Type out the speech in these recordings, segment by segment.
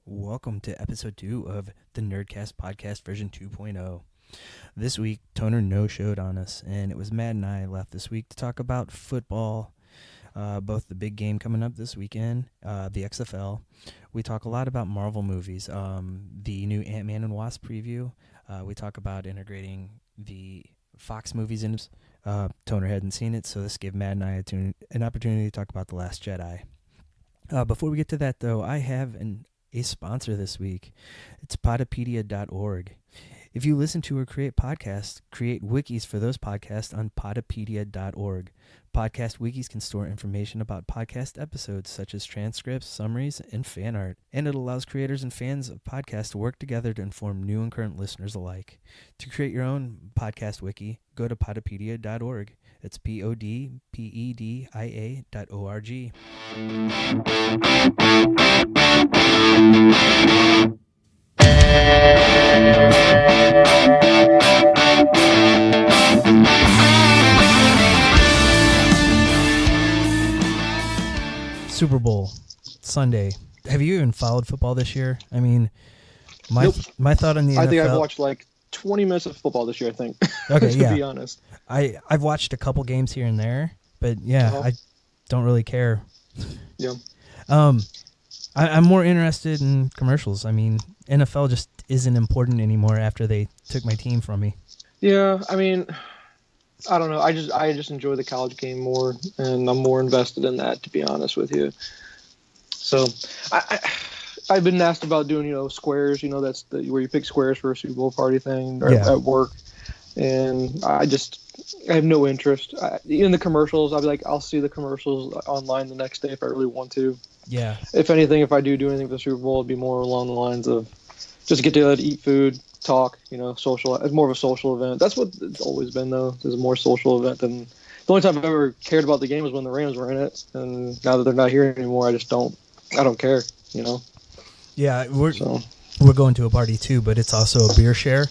Welcome to episode 2 of the Nyrdcast podcast version 2.0. This week, Toner no-showed on us, and it was Matt and I left this week to talk about football, both the big game coming up this weekend, the XFL. We talk a lot about Marvel movies, the new Ant-Man and Wasp Preview. We talk about integrating the Fox movies in. Toner hadn't seen it, so this gave Matt and I an opportunity to talk about The Last Jedi. Before we get to that, though, I have a sponsor this week. It's podopedia.org. If you listen to or create podcasts, create wikis for those podcasts on podopedia.org. Podcast wikis can store information about podcast episodes such as transcripts, summaries, and fan art. And it allows creators and fans of podcasts to work together to inform new and current listeners alike. To create your own podcast wiki, go to podopedia.org. It's podopedia.org. Super Bowl Sunday. Have you even followed football this year? I mean, my thought on the NFL. I think I've watched like 20 minutes of football this year, I think. Okay, to be honest. I've watched a couple games here and there, but I don't really care. Yeah. I'm more interested in commercials. I mean, NFL just isn't important anymore after they took my team from me. Yeah, I mean, I don't know. I just enjoy the college game more, and I'm more invested in that, to be honest with you. So, I've been asked about doing, squares. That's where you pick squares for a Super Bowl party thing at work, and I have no interest in the commercials. I'll see the commercials online the next day if I really want to. Yeah. If anything, if I do anything for the Super Bowl, it'd be more along the lines of just get together to eat food, talk, social. It's more of a social event. That's what it's always been, though. It's a more social event than the only time I've ever cared about the game was when the Rams were in it. And now that they're not here anymore, I don't care, Yeah, we're going to a party too, but it's also a beer share.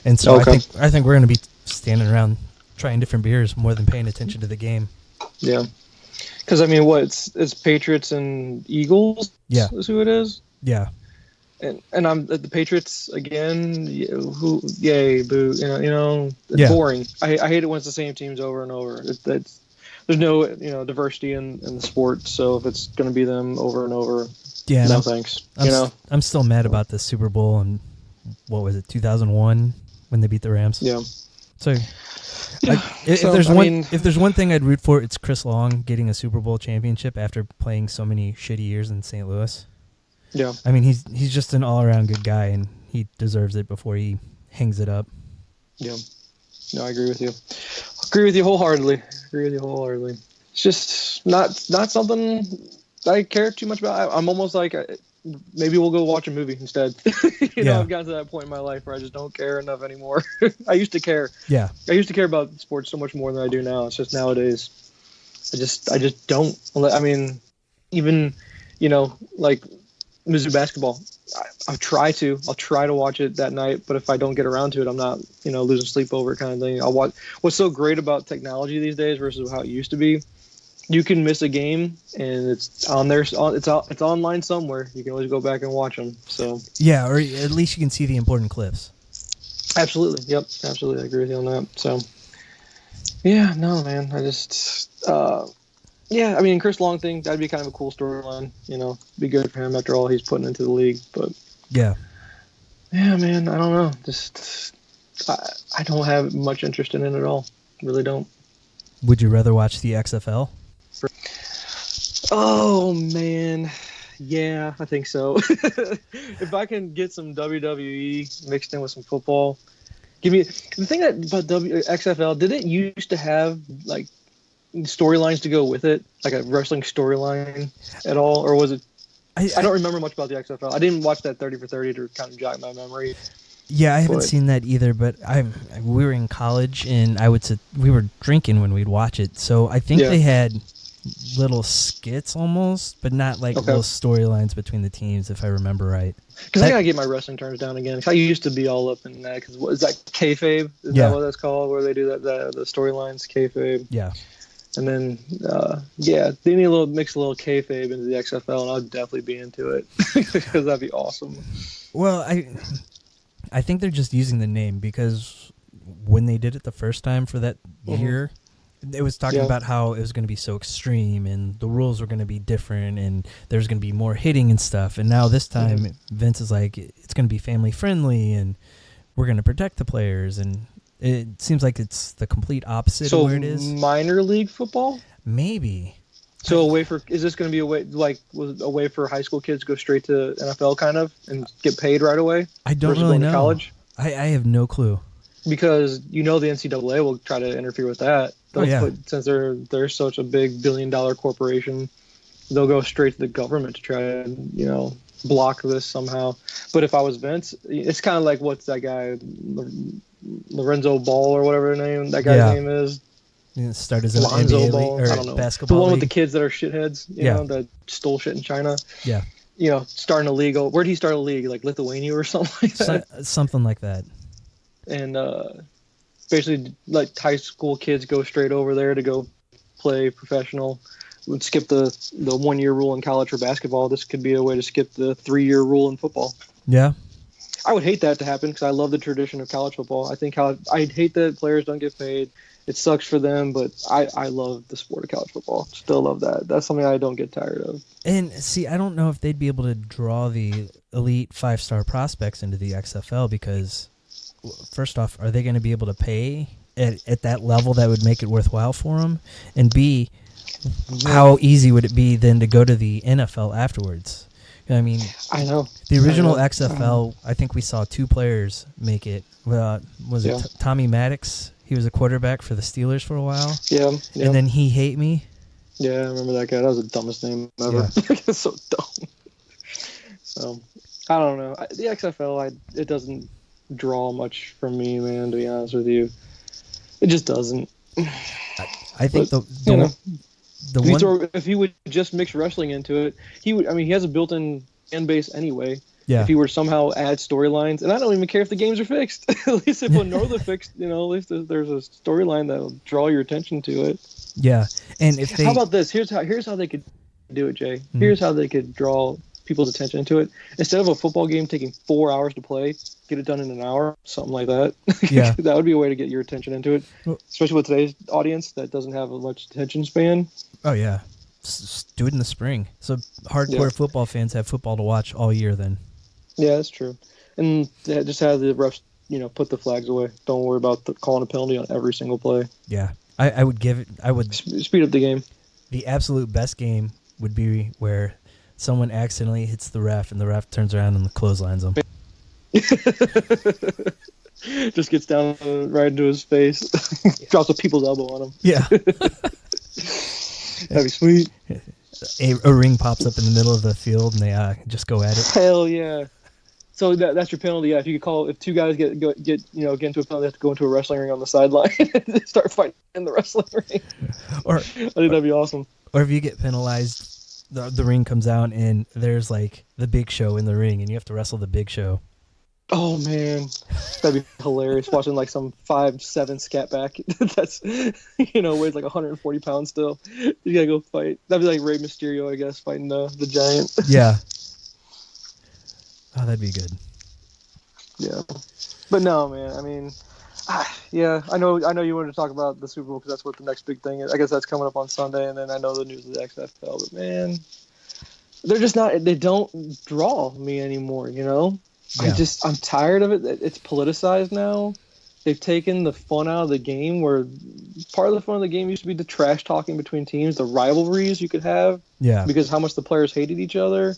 And so I think we're going to be standing around trying different beers more than paying attention to the game. Yeah. Because, I mean, it's Patriots and Eagles is who it is? Yeah. And I'm the Patriots again. Yay, boo! It's boring. I hate it when it's the same teams over and over. There's no diversity in the sport. So if it's going to be them over and over, no thanks. I'm still mad about the Super Bowl and what was it, 2001 when they beat the Rams? Yeah. So if there's one thing I'd root for, it's Chris Long getting a Super Bowl championship after playing so many shitty years in St. Louis. Yeah. I mean, he's just an all-around good guy, and he deserves it before he hangs it up. Yeah. No, I agree with you. Agree with you wholeheartedly. It's just not something I care too much about. I'm almost like maybe we'll go watch a movie instead. I've gotten to that point in my life where I just don't care enough anymore. I used to care. Yeah. I used to care about sports so much more than I do now. It's just nowadays I just don't. I mean, even like Mizzou basketball, I'll try to watch it that night, but if I don't get around to it, I'm not losing sleep over it kind of thing. I'll watch. What's so great about technology these days versus how it used to be, you can miss a game and it's on there. It's online somewhere. You can always go back and watch them. So yeah, or at least you can see the important clips. Absolutely. Yep. Absolutely. I agree with you on that. So yeah, no, man. I just yeah, I mean, Chris Long thing, that'd be kind of a cool storyline. Be good for him after all he's putting into the league. But yeah, man, I don't know. Just I don't have much interest in it at all. Really don't. Would you rather watch the XFL? Oh man, yeah, I think so. If I can get some WWE mixed in with some football, give me the thing about XFL. Did it used to have like storylines to go with it, like a wrestling storyline at all, or was it? I don't remember much about the XFL. I didn't watch that 30 for 30 to kind of jog my memory. Yeah, I haven't seen that either, but we were in college, and we were drinking when we'd watch it, so I think they had little skits almost, but not like little storylines between the teams, if I remember right. Because I gotta get my wrestling terms down again. Because I used to be all up in that. Because what is that, Kayfabe? Is that what that's called? Where they do the storylines, Kayfabe? Yeah. And then, they need mix a little kayfabe into the XFL, and I'll definitely be into it because that'd be awesome. Well, I think they're just using the name because when they did it the first time for that year, it was talking about how it was going to be so extreme and the rules were going to be different and there's going to be more hitting and stuff. And now this time, Vince is like, it's going to be family friendly and we're going to protect the players. And it seems like it's the complete opposite of where it is. Minor league football? Maybe. So is this going to be a way for high school kids to go straight to NFL kind of and get paid right away? I don't really know. College? I have no clue. Because the NCAA will try to interfere with that. Since they're such a big $1 billion corporation, they'll go straight to the government to try to block this somehow. But if I was Vince, it's kind of like what's that guy, Lorenzo Ball or whatever that guy's name is. Start as an NBA league, or I don't know. basketball the one league. with the kids that are shitheads, that stole shit in China. Yeah. Starting a league. Where'd he start a league? Like Lithuania or something like that? Something like that. And basically, like high school kids go straight over there to go play professional. Would skip the 1 year rule in college for basketball. This could be a way to skip the 3 year rule in football. Yeah. I would hate that to happen because I love the tradition of college football. I'd hate that players don't get paid. It sucks for them, but I love the sport of college football. Still love that. That's something I don't get tired of. And see, I don't know if they'd be able to draw the elite 5-star prospects into the XFL because, first off, are they going to be able to pay at that level that would make it worthwhile for them? And B, how easy would it be then to go to the NFL afterwards? I mean, I know. The original XFL, I think we saw 2 players make it. Was it Tommy Maddox? He was a quarterback for the Steelers for a while. Yeah. And then He Hate Me. Yeah, I remember that guy. That was the dumbest name ever. Yeah. It's so dumb. So, I don't know. The XFL, it doesn't draw much from me, man, to be honest with you. It just doesn't. I think if he would just mix wrestling into it, he would. I mean, he has a built-in fan base anyway. Yeah. If he were to somehow add storylines, and I don't even care if the games are fixed. At least if one know they're fixed, at least there's a storyline that'll draw your attention to it. Yeah, and how about this? Here's how they could do it, Jay. Here's how they could draw people's attention to it. Instead of a football game taking 4 hours to play, get it done in an hour, something like that. Yeah, that would be a way to get your attention into it, especially with today's audience that doesn't have a much attention span. Oh yeah, just do it in the spring. So hardcore football fans have football to watch all year then. Yeah, that's true. And just have the refs, put the flags away. Don't worry about calling a penalty on every single play. Yeah, I would speed up the game. The absolute best game would be where someone accidentally hits the ref and the ref turns around and clotheslines them. Just gets down right into his face, drops a people's elbow on him. Yeah. That'd be sweet. A ring pops up in the middle of the field and they just go at it. Hell yeah. So that's your penalty. Yeah, if you could call, if 2 guys get into a penalty, they have to go into a wrestling ring on the sideline and start fighting in the wrestling ring. I think that'd be awesome. Or if you get penalized, the ring comes out and there's like the Big Show in the ring and you have to wrestle the Big Show. Oh man, that'd be hilarious. Watching like some 5'7" scat back that's weighs like 140 pounds still. You gotta go fight. That'd be like Rey Mysterio, I guess, fighting the giant. Yeah. Oh, that'd be good. Yeah, but no, man. I mean, I know you wanted to talk about the Super Bowl because that's what the next big thing is. I guess that's coming up on Sunday, and then I know the news of the XFL. But man, they're just not. They don't draw me anymore. Yeah. I'm tired of it. It's politicized now. They've taken the fun out of the game, where part of the fun of the game used to be the trash talking between teams, the rivalries you could have. Yeah. Because how much the players hated each other.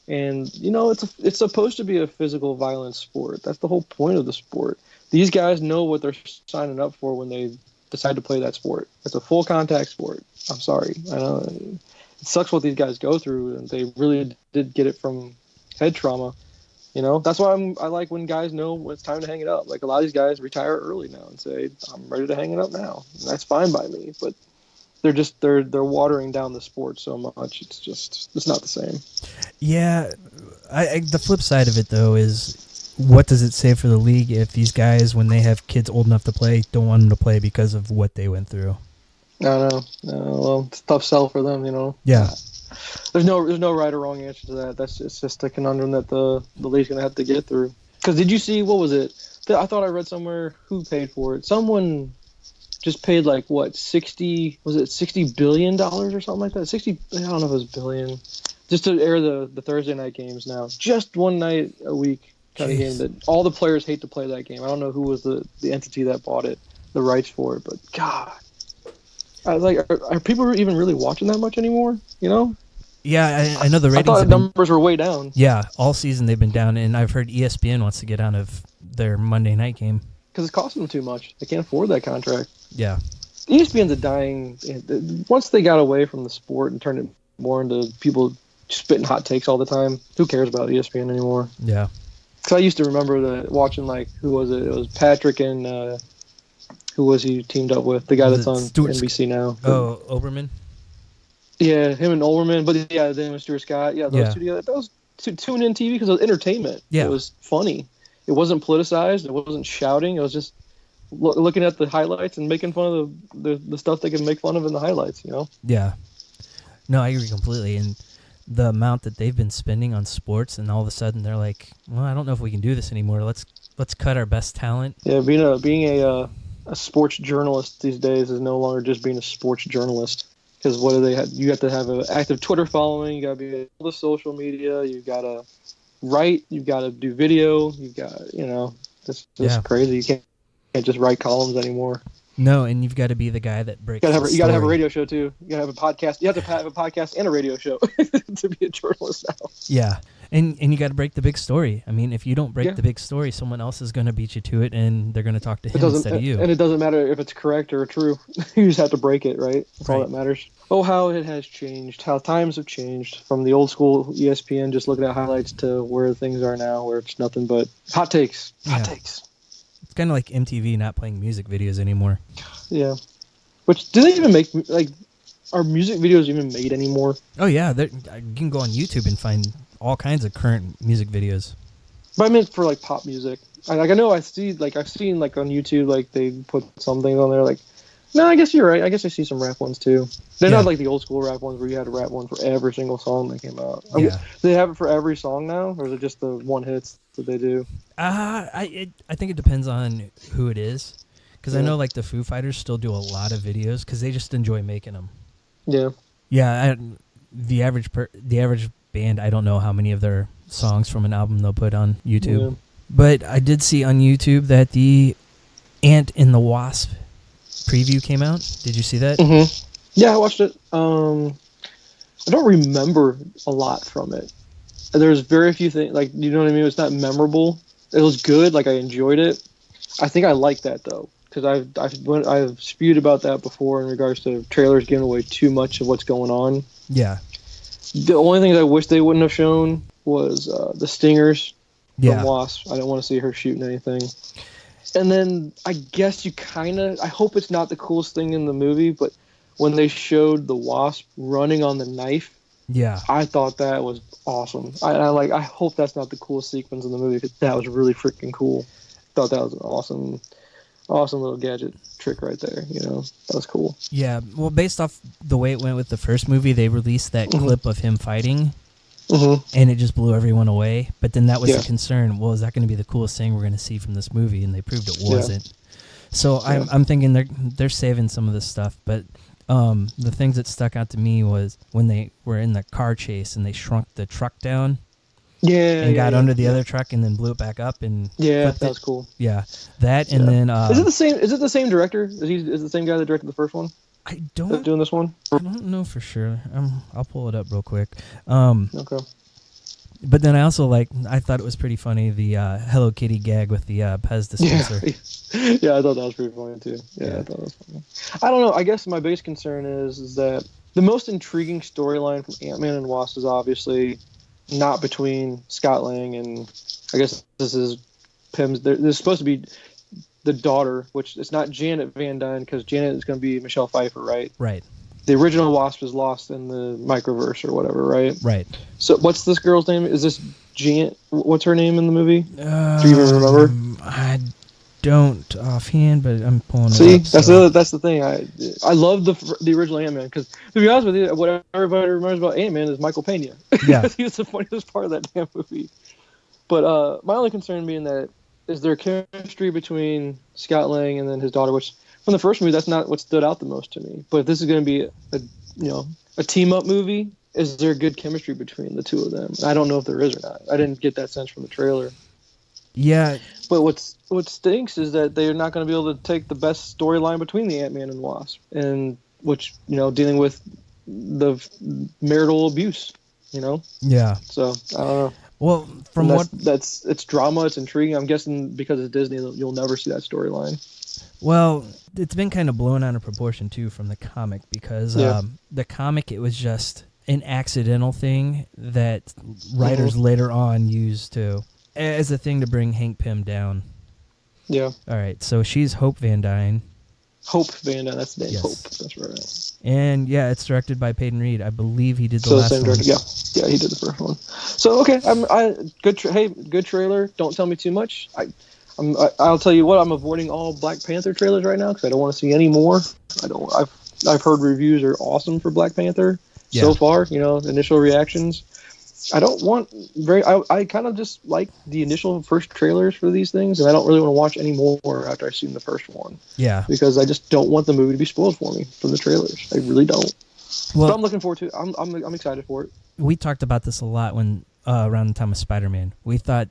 And, it's supposed to be a physical violence sport. That's the whole point of the sport. These guys know what they're signing up for when they decide to play that sport. It's a full contact sport. I'm sorry. I know it sucks what these guys go through, and they really did get it from head trauma. That's why I like when guys know when it's time to hang it up. Like a lot of these guys retire early now and say, I'm ready to hang it up now. And that's fine by me. But they're watering down the sport so much. It's not the same. Yeah. The flip side of it, though, is what does it say for the league if these guys, when they have kids old enough to play, don't want them to play because of what they went through? I don't know. Well, it's a tough sell for them, you know. Yeah. There's no right or wrong answer to that. It's just a conundrum that the league's gonna have to get through. Because did you see, what was it? I thought I read somewhere who paid for it. Someone just paid like what, $60 billion or something like that? 60, I don't know if it was billion, just to air the Thursday night games now. Just one night a week kind of game that all the players hate to play that game. I don't know who was the entity that bought it, the rights for it, but God, I was like, are people even really watching that much anymore? You know? Yeah, I know the ratings. I thought the numbers were way down. Yeah, all season they've been down, and I've heard ESPN wants to get out of their Monday night game because it's costing them too much. They can't afford that contract. Yeah, ESPN's a dying. Once they got away from the sport and turned it more into people spitting hot takes all the time, who cares about ESPN anymore? Yeah. Because I used to remember watching, like, who was it? It was Patrick and who was he teamed up with? The guy that's on NBC now. Oh, Oberman. Yeah, him and Olbermann, but yeah, then with Stuart Scott. Yeah, those two together. That was tune in TV because it was entertainment. Yeah. It was funny. It wasn't politicized. It wasn't shouting. It was just looking at the highlights and making fun of the stuff they can make fun of in the highlights, you know? Yeah. No, I agree completely. And the amount that they've been spending on sports, and all of a sudden they're like, well, I don't know if we can do this anymore. Let's cut our best talent. Yeah, being a sports journalist these days is no longer just being a sports journalist. Because what do they have? You have to have an active Twitter following. You got to be all the social media. You got to write. You got to do video. You got, you know, it's crazy. You can't just write columns anymore. No, and you've got to be the guy that breaks. You got to have a radio show too. You got to have a podcast. You have to have a podcast and a radio show to be a journalist now. Yeah, and you got to break the big story. I mean, if you don't break the big story, someone else is going to beat you to it, and they're going to talk to him instead of you. And it doesn't matter if it's correct or true. You just have to break it, right? That's all that matters. Oh, how it has changed. How times have changed from the old school ESPN just looking at highlights to where things are now, where it's nothing but hot takes. Hot takes. It's kind of like MTV not playing music videos anymore. Yeah. Which, do they even make, like, are music videos even made anymore? Oh, yeah. You can go on YouTube and find all kinds of current music videos. But I meant for, like, pop music. I know I've seen, like, on YouTube, like, they put some things on there, like, no, I guess you're right. I guess I see some rap ones, too. They're not like the old school rap ones where you had a rap one for every single song that came out. Do they have it for every song now, or is it just the one hits that they do? I think it depends on who it is. Because I know, like, the Foo Fighters still do a lot of videos because they just enjoy making them. Yeah. Yeah, the average band, I don't know how many of their songs from an album they'll put on YouTube. Yeah. But I did see on YouTube that the Ant and the Wasp preview came out. Did you see that? Mm-hmm. Yeah, I watched it. I don't remember a lot from it. There's very few things, like, you know what I mean? It's not memorable. It was good. Like, I enjoyed it. I think I like that, though, because I've spewed about that before in regards to trailers giving away too much of what's going on. Yeah. The only thing I wish they wouldn't have shown was the stingers from Wasp. I don't want to see her shooting anything. And then I guess I hope it's not the coolest thing in the movie, but when they showed the Wasp running on the knife, I thought that was awesome. I hope that's not the coolest sequence in the movie, because that was really freaking cool. Thought that was an awesome little gadget trick right there. You know, that was cool. Yeah, well, based off the way it went with the first movie, they released that clip of him fighting. And it just blew everyone away. But then that was the concern. Well, is that going to be the coolest thing we're going to see from this movie? And they proved it wasn't. So I'm thinking they're saving some of this stuff. But the things that stuck out to me was when they were in the car chase and they shrunk the truck down. And got under the other truck and then blew it back up. And that was cool. Yeah, that and then is it the same director? Is it the same guy that directed the first one? I don't doing this one. I don't know for sure. I'll pull it up real quick. Okay. But then I thought it was pretty funny, the Hello Kitty gag with the Pez dispenser. Yeah, I thought that was pretty funny too. Yeah, I thought that was funny. I don't know. I guess my biggest concern is that the most intriguing storyline from Ant-Man and Wasp is obviously not between Scott Lang and, I guess this is Pym's. There's supposed to be the daughter, which it's not Janet Van Dyne, because Janet is going to be Michelle Pfeiffer, right? Right. The original Wasp is lost in the microverse or whatever, right? Right. So what's this girl's name? Is this Janet? What's her name in the movie? Do you even remember? I don't offhand, but I'm pulling it See, up. that's the thing. I love the original Ant-Man because, to be honest with you, what everybody remembers about Ant-Man is Michael Pena. Yeah. He was the funniest part of that damn movie. But my only concern being that is there chemistry between Scott Lang and then his daughter, which from the first movie that's not what stood out the most to me. But if this is going to be a team up movie, is there good chemistry between the two of them? I don't know if there is or not. I didn't get that sense from the trailer. Yeah. But what stinks is that they're not going to be able to take the best storyline between the Ant-Man and Wasp, and which dealing with the marital abuse. Yeah. So I don't know. Well, it's drama, it's intriguing. I'm guessing because it's Disney, you'll never see that storyline. Well, it's been kind of blown out of proportion too from the comic because the comic, it was just an accidental thing that writers later on used as a thing to bring Hank Pym down. Yeah. All right, so she's Hope Van Dyne. Hope Van Dyne, that's the name. Yes. Hope, that's right. And yeah, it's directed by Peyton Reed. I believe he did the last one. Yeah, he did the first one. So okay, good trailer. Don't tell me too much. I'll tell you what, I'm avoiding all Black Panther trailers right now because I don't want to see any more. I've heard reviews are awesome for Black Panther so far. Initial reactions. I don't want I kind of just like the initial first trailers for these things, and I don't really want to watch any more after I've seen the first one. Yeah. Because I just don't want the movie to be spoiled for me from the trailers. I really don't. Well, but I'm looking forward to it. I'm excited for it. We talked about this a lot when around the time of Spider-Man. We thought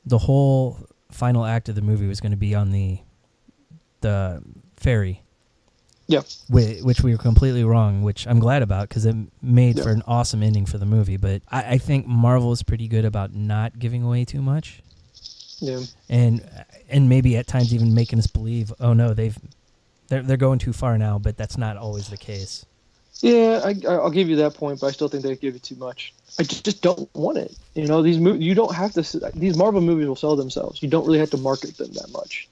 the whole final act of the movie was going to be on the ferry. Yeah. Which we were completely wrong, which I'm glad about because it made for an awesome ending for the movie. But I think Marvel is pretty good about not giving away too much. Yeah. And maybe at times even making us believe, oh no, they're going too far now, but that's not always the case. Yeah, I'll give you that point, but I still think they give you too much. I just don't want it. You don't have to. These Marvel movies will sell themselves. You don't really have to market them that much.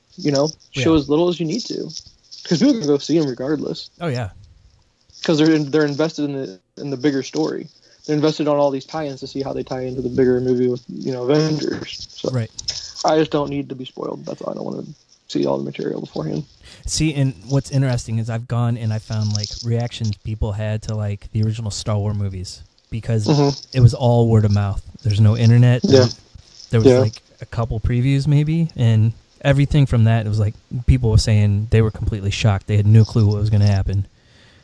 Show as little as you need to. Because people can go see them regardless. Oh yeah. Because they're invested in the bigger story. They're invested on all these tie-ins to see how they tie into the bigger movie with Avengers. So right. I just don't need to be spoiled. That's all. I don't want to see all the material beforehand. See, and what's interesting is I've gone and I found reactions people had to the original Star Wars movies because it was all word of mouth. There's no internet. Yeah. There was a couple previews maybe, and everything from that, it was people were saying they were completely shocked. They had no clue what was going to happen.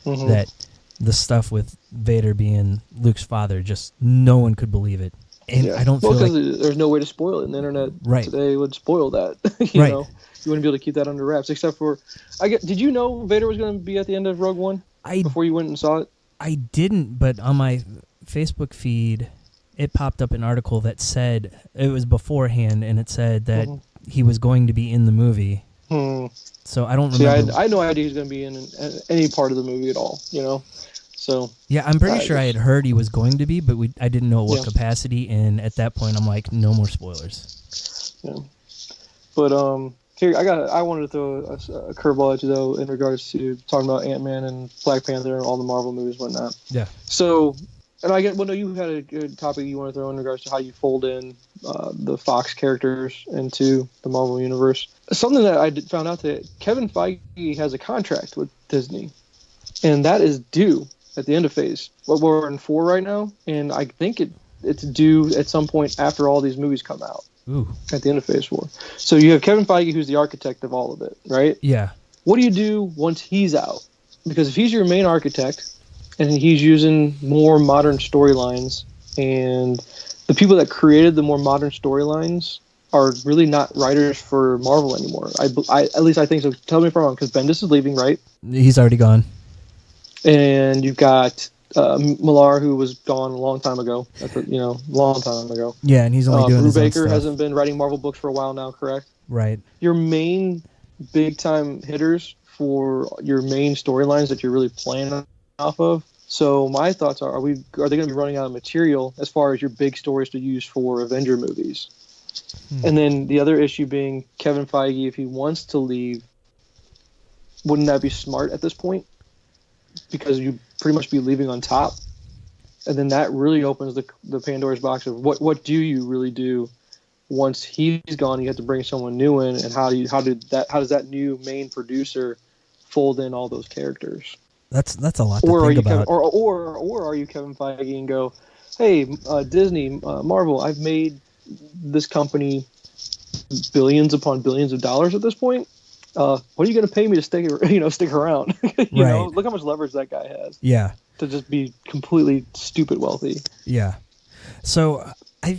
That the stuff with Vader being Luke's father, just no one could believe it. And I don't feel because there's no way to spoil it, and the internet today would spoil that. You wouldn't be able to keep that under wraps, except for, did you know Vader was going to be at the end of Rogue One before you went and saw it? I didn't, but on my Facebook feed, it popped up an article that said, it was beforehand, and it said that he was going to be in the movie. So I don't remember. I had no idea he was going to be in any part of the movie at all, So yeah, I'm pretty sure I had heard he was going to be, but I didn't know what capacity, and at that point I'm like, no more spoilers. Yeah. But here I wanted to throw a curveball at you though in regards to talking about Ant-Man and Black Panther and all the Marvel movies and whatnot. Yeah. So, and you had a good topic you want to throw in regards to how you fold in the Fox characters into the Marvel universe. Something that I found out that Kevin Feige has a contract with Disney, and that is due at the end of Phase. Well, we're in 4 right now, and I think it's due at some point after all these movies come out. Ooh. At the end of Phase 4. So you have Kevin Feige, who's the architect of all of it, right? Yeah. What do you do once he's out? Because if he's your main architect, and he's using more modern storylines, and the people that created the more modern storylines are really not writers for Marvel anymore. At least I think so. Tell me if I'm wrong, because Bendis is leaving, right? He's already gone. And you've got Millar, who was gone a long time ago. Long time ago. Yeah, and he's only doing his own stuff. Brubaker hasn't been writing Marvel books for a while now, correct? Right. Your main big-time hitters for your main storylines that you're really playing off of. So my thoughts are they going to be running out of material as far as your big stories to use for Avenger movies? And then the other issue being Kevin Feige, if he wants to leave, wouldn't that be smart at this point? Because you'd pretty much be leaving on top. And then that really opens the Pandora's box of what do you really do once he's gone, you have to bring someone new in, and how does that new main producer fold in all those characters? That's a lot to think about. Or are you Kevin Feige and go, hey, Disney, Marvel, I've made this company billions upon billions of dollars at this point. What are you going to pay me to stick around? you know, look how much leverage that guy has. Yeah. To just be completely stupid wealthy. Yeah. So I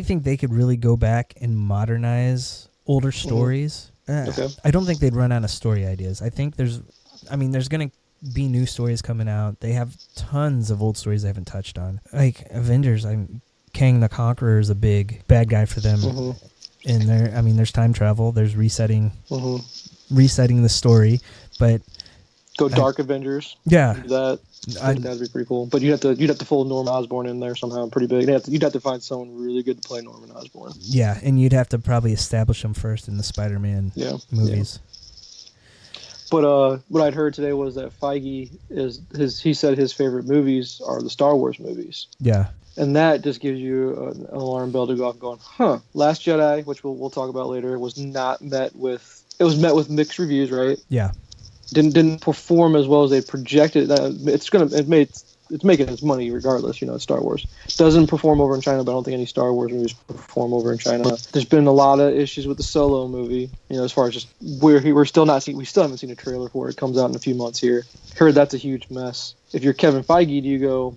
think they could really go back and modernize older stories. Okay. I don't think they'd run out of story ideas. I think there's going to be new stories coming out. They have tons of old stories they haven't touched on. Like Avengers, Kang the Conqueror is a big bad guy for them. And there's time travel. There's resetting the story, but go Dark Avengers. Yeah, that'd be pretty cool. But you'd have to fold Norman Osborn in there somehow. Pretty big. You'd have to find someone really good to play Norman Osborn. Yeah, and you'd have to probably establish him first in the Spider-Man movies. Yeah. But what I'd heard today was that Feige he said his favorite movies are the Star Wars movies. Yeah. And that just gives you an alarm bell to go off going, Last Jedi, which we'll talk about later, was met with mixed reviews, right? Yeah. Didn't perform as well as they projected. It's making its money regardless, it's Star Wars. Doesn't perform over in China, but I don't think any Star Wars movies perform over in China. There's been a lot of issues with the Solo movie, as far as just we still haven't seen a trailer for it. It comes out in a few months here. Heard that's a huge mess. If you're Kevin Feige, do you go,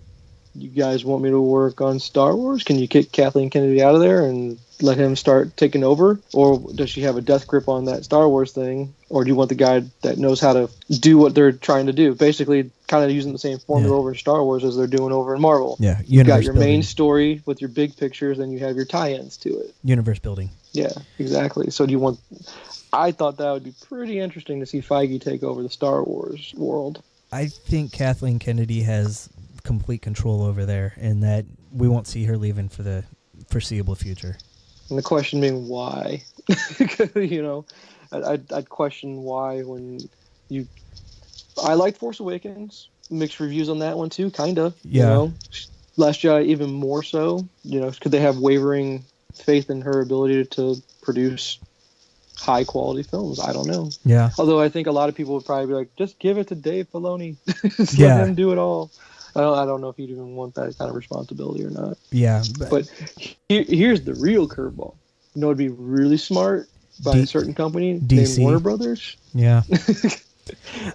you guys want me to work on Star Wars? Can you kick Kathleen Kennedy out of there and let him start taking over? Or does she have a death grip on that Star Wars thing? Or do you want the guy that knows how to do what they're trying to do? Basically, kind of using the same formula over in Star Wars as they're doing over in Marvel. Yeah, you got your main story with your big pictures, and you have your tie-ins to it. Universe building. Yeah, exactly. So I thought that would be pretty interesting to see Feige take over the Star Wars world. I think Kathleen Kennedy has complete control over there, and that we won't see her leaving for the foreseeable future. And the question being why? I'd question why when you. I liked Force Awakens. Mixed reviews on that one too, kind of. Yeah. Last Jedi even more so. Could they have wavering faith in her ability to produce high quality films? I don't know. Yeah. Although I think a lot of people would probably be like, just give it to Dave Filoni. Let him do it all. I don't know if you'd even want that kind of responsibility or not. Yeah. But here's the real curveball. It'd be really smart by a certain company DC. named Warner Brothers. Yeah.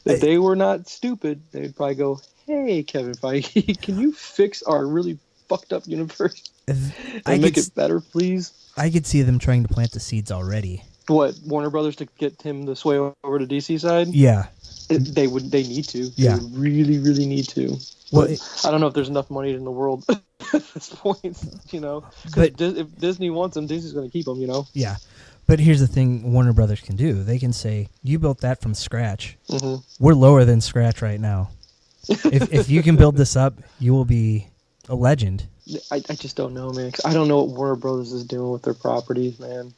If they were not stupid, they'd probably go, hey, Kevin Feige, can you fix our really fucked up universe and make it better, please? I could see them trying to plant the seeds already. What, Warner Brothers to get him to sway over to DC side? Yeah. They need to. Yeah. They would really, really need to. Well, I don't know if there's enough money in the world at this point, Because if Disney wants them, Disney's going to keep them, Yeah. But here's the thing Warner Brothers can do. They can say, you built that from scratch. Mm-hmm. We're lower than scratch right now. If you can build this up, you will be a legend. I just don't know, man. 'Cause I don't know what Warner Brothers is doing with their properties, man.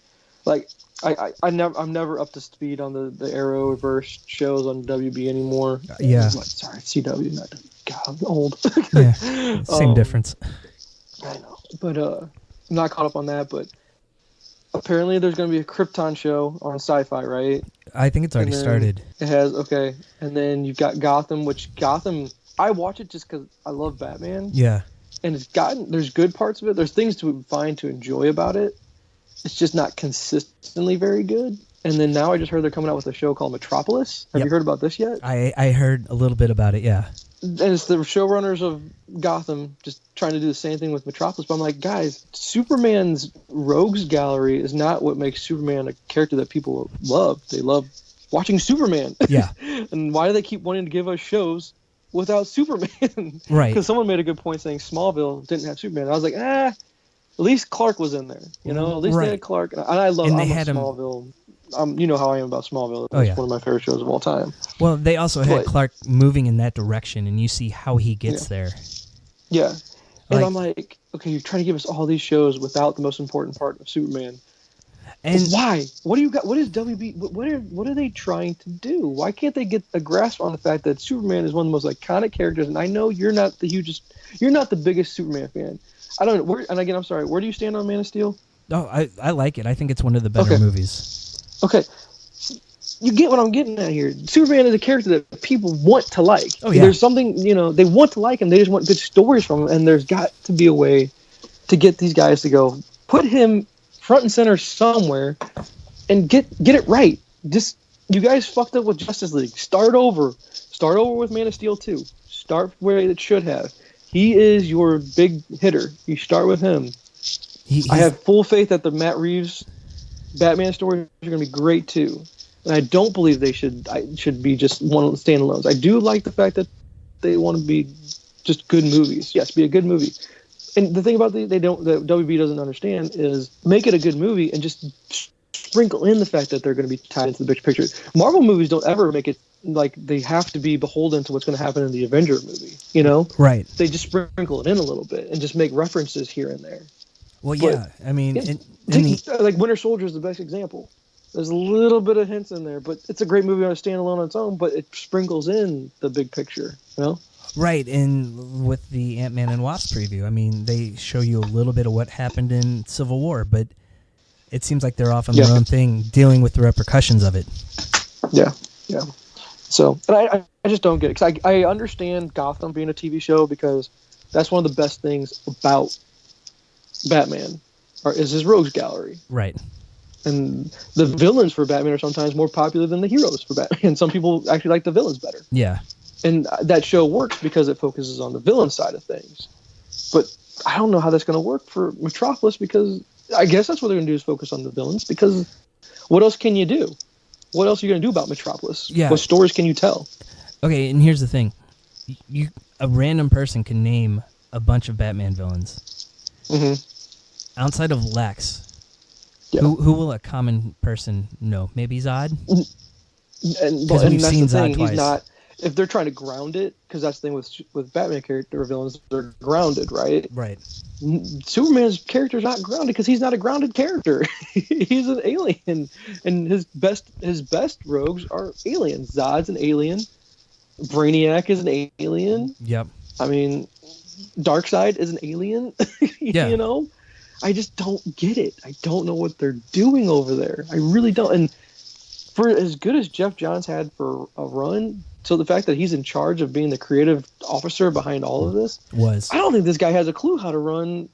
Like, I'm never up to speed on the Arrowverse shows on WB anymore. Yeah. Sorry, CW, not WB. God, I'm old. Yeah, same difference. I know, but I'm not caught up on that. But apparently, there's going to be a Krypton show on Sci-Fi, right? I think it's already started. It has, okay. And then you've got Gotham, I watch it just because I love Batman. Yeah. And there's good parts of it. There's things to find to enjoy about it. It's just not consistently very good. And then now I just heard they're coming out with a show called Metropolis. Have you heard about this yet? I heard a little bit about it, yeah. And it's the showrunners of Gotham just trying to do the same thing with Metropolis. But I'm like, guys, Superman's rogues gallery is not what makes Superman a character that people love. They love watching Superman. Yeah. And why do they keep wanting to give us shows without Superman? Right. Because someone made a good point saying Smallville didn't have Superman. And I was like, at least Clark was in there. At least they had Clark. And I love Smallville. You know how I am about Smallville. It's one of my favorite shows of all time. Well, they also had Clark moving in that direction, and you see how he gets there. Yeah. And I'm like, okay, you're trying to give us all these shows without the most important part of Superman. And why? What do you got? What is WB? What are they trying to do? Why can't they get a grasp on the fact that Superman is one of the most iconic characters? And I know you're not the biggest Superman fan. I don't know. And again, I'm sorry. Where do you stand on Man of Steel? Oh, I like it. I think it's one of the better movies. Okay. You get what I'm getting at here. Superman is a character that people want to like. Oh, yeah. There's something, they want to like him. They just want good stories from him. And there's got to be a way to get these guys to go, put him front and center somewhere and get it right. Just, you guys fucked up with Justice League. Start over. Start over with Man of Steel 2. Start where it should have. He is your big hitter. You start with him. I have full faith that the Matt Reeves Batman stories are going to be great too. And I don't believe they should be just one standalones. I do like the fact that they want to be just good movies. Yes, be a good movie. And the thing about that WB doesn't understand is make it a good movie and just sprinkle in the fact that they're going to be tied into the big picture. Marvel movies don't ever make it like they have to be beholden to what's going to happen in the Avenger movie. Right? They just sprinkle it in a little bit and just make references here and there. Well, yeah. I mean, like Winter Soldier is the best example. There's a little bit of hints in there, but it's a great movie on a standalone on its own, but it sprinkles in the big picture, Right, and with the Ant-Man and Wasp preview, I mean, they show you a little bit of what happened in Civil War, but it seems like they're off on their own thing, dealing with the repercussions of it. Yeah. So, and I just don't get it, because I understand Gotham being a TV show, because that's one of the best things about Batman, is his rogues gallery. Right. And the villains for Batman are sometimes more popular than the heroes for Batman. Some people actually like the villains better. Yeah. And that show works because it focuses on the villain side of things. But I don't know how that's going to work for Metropolis, because I guess that's what they're going to do is focus on the villains, because what else can you do? What else are you going to do about Metropolis? Yeah. What stories can you tell? Okay, and here's the thing. A random person can name a bunch of Batman villains. Mm-hmm. Outside of Lex, who will a common person know? Maybe Zod? Because we've seen Zod twice. He's not, if they're trying to ground it, because that's the thing with Batman character villains, they're grounded, right? Right. Superman's character is not grounded because he's not a grounded character. He's an alien, and his best rogues are aliens. Zod's an alien. Brainiac is an alien. Yep. I mean, Darkseid is an alien. Yeah. I just don't get it. I don't know what they're doing over there. I really don't. And for as good as Jeff Johns had for a run, so the fact that he's in charge of being the creative officer behind all of this, I don't think this guy has a clue how to run,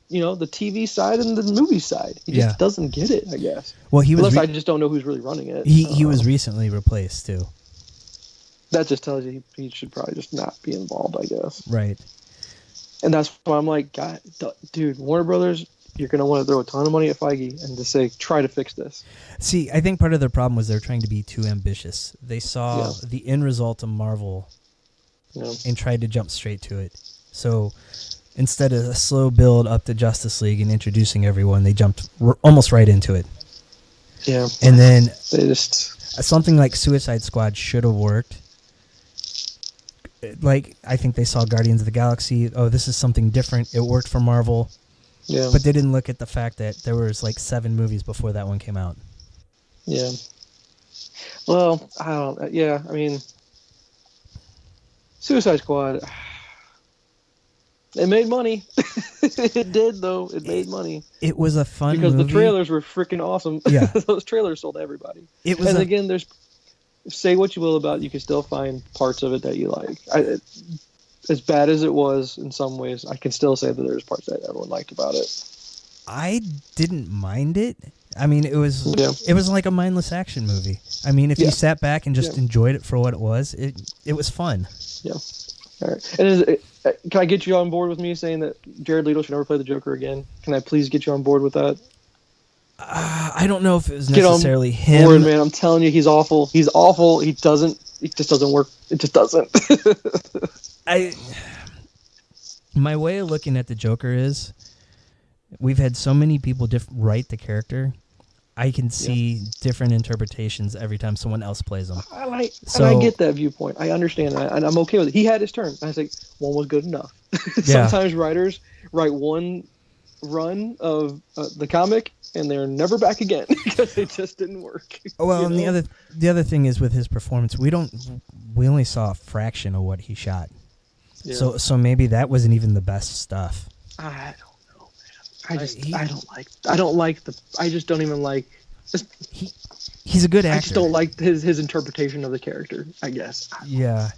the TV side and the movie side. He just doesn't get it, I guess. Well, unless I just don't know who's really running it. He was recently replaced too. That just tells you he should probably just not be involved, I guess. Right. And that's why I'm like, God, dude, Warner Brothers, you're going to want to throw a ton of money at Feige and just say, try to fix this. See, I think part of their problem was they're trying to be too ambitious. They saw the end result of Marvel and tried to jump straight to it. So instead of a slow build up to Justice League and introducing everyone, they jumped almost right into it. Yeah. And then they just something like Suicide Squad should have worked. Like, I think they saw Guardians of the Galaxy. Oh, this is something different. It worked for Marvel. Yeah. But they didn't look at the fact that there was like 7 movies before that one came out. Yeah. Well, I don't. Yeah, I mean, Suicide Squad. It made money. It did, though. It made money. It was a fun because movie. The trailers were freaking awesome. Yeah. Those trailers sold everybody. Again, there's. Say what you will about it, you can still find parts of it that you like. As bad as it was in some ways, I can still say that there's parts that everyone liked about it. I didn't mind it. I mean, it was like a mindless action movie. I mean, if you sat back and just enjoyed it for what it was was fun. Yeah. All right. And can I get you on board with me saying that Jared Leto should never play the Joker again? Can I please get you on board with that? I don't know if it was necessarily him. Board, man. I'm telling you, he's awful. He's awful. It just doesn't work. It just doesn't. My way of looking at the Joker is, we've had so many people write the character. I can see different interpretations every time someone else plays them. And I get that viewpoint. I understand that, and I'm okay with it. He had his turn. I was like, one was good enough. Sometimes writers write one run of the comic and they're never back again because it just didn't work. Well, and the other thing is with his performance, we only saw a fraction of what he shot. Yeah. So maybe that wasn't even the best stuff. I don't know, man. I just don't even like. He's a good actor. I just don't like his interpretation of the character, I guess. Yeah.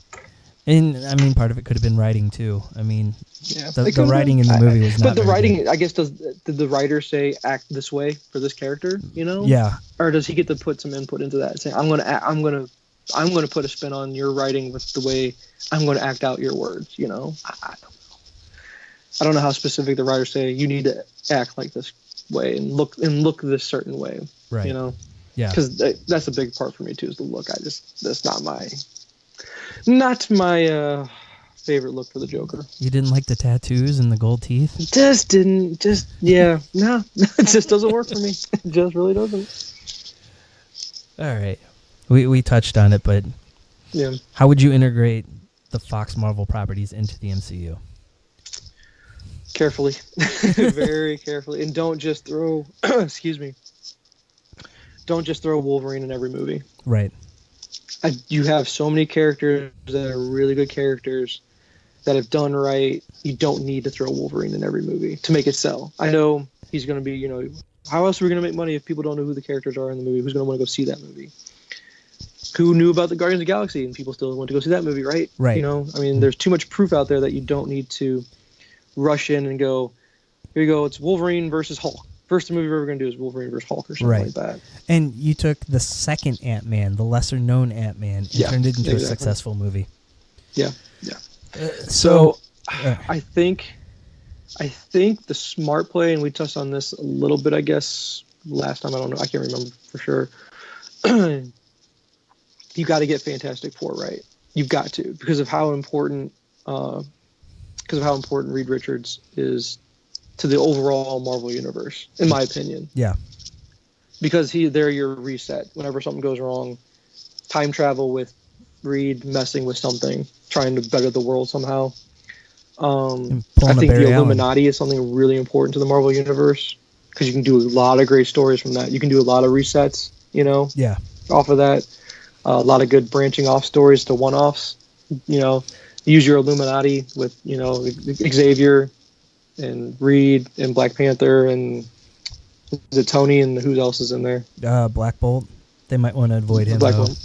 And, I mean, part of it could have been writing, too. I mean, yeah, the writing in the movie was not But the writing, good. I guess, did the writer say act this way for this character, you know? Yeah. Or does he get to put some input into that and say, I'm gonna put a spin on your writing with the way I'm going to act out your words, you know? I don't know how specific the writers say you need to act like this way and look this certain way, right? You know? Yeah. Because that's a big part for me too, is the look. That's not my favorite look for the Joker. You didn't like the tattoos and the gold teeth? No, it just doesn't work for me. It just really doesn't. All right. We touched on it, but yeah. How would you integrate the Fox Marvel properties into the MCU? Carefully. Very carefully. And don't just throw excuse me. Don't just throw Wolverine in every movie. Right. You have so many characters that are really good characters that have done right. You don't need to throw Wolverine in every movie to make it sell. I know he's going to be, how else are we going to make money if people don't know who the characters are in the movie? Who's going to want to go see that movie? Who knew about the Guardians of the Galaxy and people still want to go see that movie, right? Right. There's too much proof out there that you don't need to rush in and go, here you go, it's Wolverine versus Hulk. First movie we're ever going to do is Wolverine versus Hulk or something like that. And you took the second Ant-Man, the lesser-known Ant-Man, and turned it into a successful movie. Yeah. I think the smart play, and we touched on this a little bit, I guess, last time. I don't know. I can't remember for sure. You got to get Fantastic Four right. You've got to, because of how important Reed Richards is to the overall Marvel universe, in my opinion. Yeah. Because they're your reset. Whenever something goes wrong, time travel with Reed messing with something, trying to better the world somehow. I think the Illuminati is something really important to the Marvel universe, because you can do a lot of great stories from that. You can do a lot of resets, Yeah. off of that. A lot of good branching off stories to one-offs. Use your Illuminati with, Xavier and Reed and Black Panther and is it Tony and who else is in there? Black Bolt. They might want to avoid him. Black Bolt.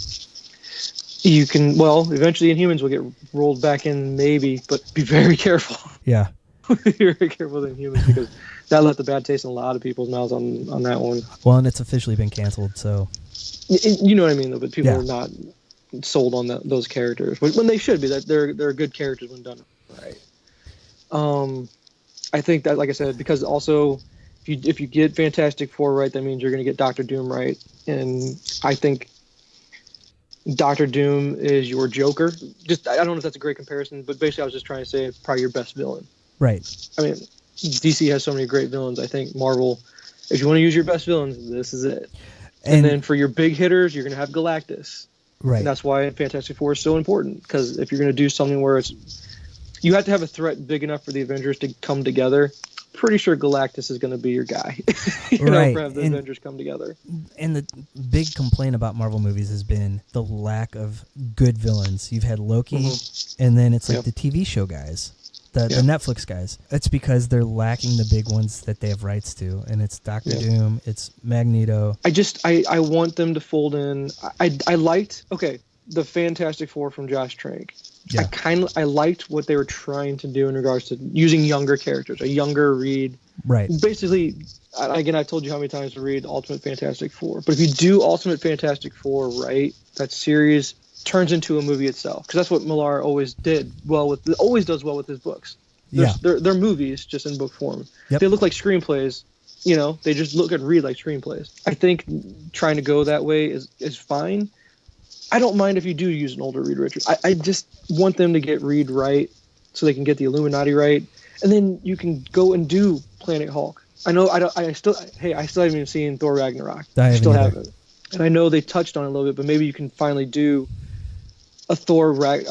You can, eventually Inhumans will get rolled back in, maybe, but be very careful. Yeah. Be very careful with Inhumans, because that left a bad taste in a lot of people's mouths on that one. Well, and it's officially been canceled, so. You know what I mean, though, but people are not sold on those characters when they should be. That they're good characters when done right. I think that, like I said, because also if you get Fantastic Four right, that means you're going to get Doctor Doom right, and I think Doctor Doom is your Joker. I don't know if that's a great comparison, but basically I was just trying to say probably your best villain. Right. I mean, DC has so many great villains. I think Marvel, if you want to use your best villains, this is it. And then for your big hitters, you're going to have Galactus. Right. And that's why Fantastic Four is so important, because if you're going to do something where you have to have a threat big enough for the Avengers to come together. Pretty sure Galactus is going to be your guy. For have the Avengers come together. And the big complaint about Marvel movies has been the lack of good villains. You've had Loki, and then it's like the TV show guys, the Netflix guys. It's because they're lacking the big ones that they have rights to, and it's Doctor Doom, it's Magneto. I want them to fold in. I liked the Fantastic Four from Josh Trank. Yeah. I liked what they were trying to do in regards to using younger characters, a younger Reed. Right. Basically, again, I've told you how many times to read Ultimate Fantastic Four, but if you do Ultimate Fantastic Four right, that series turns into a movie itself, because that's what Millar always does well with his books. They're movies just in book form. Yep. They look like screenplays. They just look and read like screenplays. I think trying to go that way is fine. I don't mind if you do use an older Reed Richards. I just want them to get Reed right so they can get the Illuminati right. And then you can go and do Planet Hulk. I still haven't even seen Thor Ragnarok. I still haven't. And I know they touched on it a little bit, but maybe you can finally do a Planet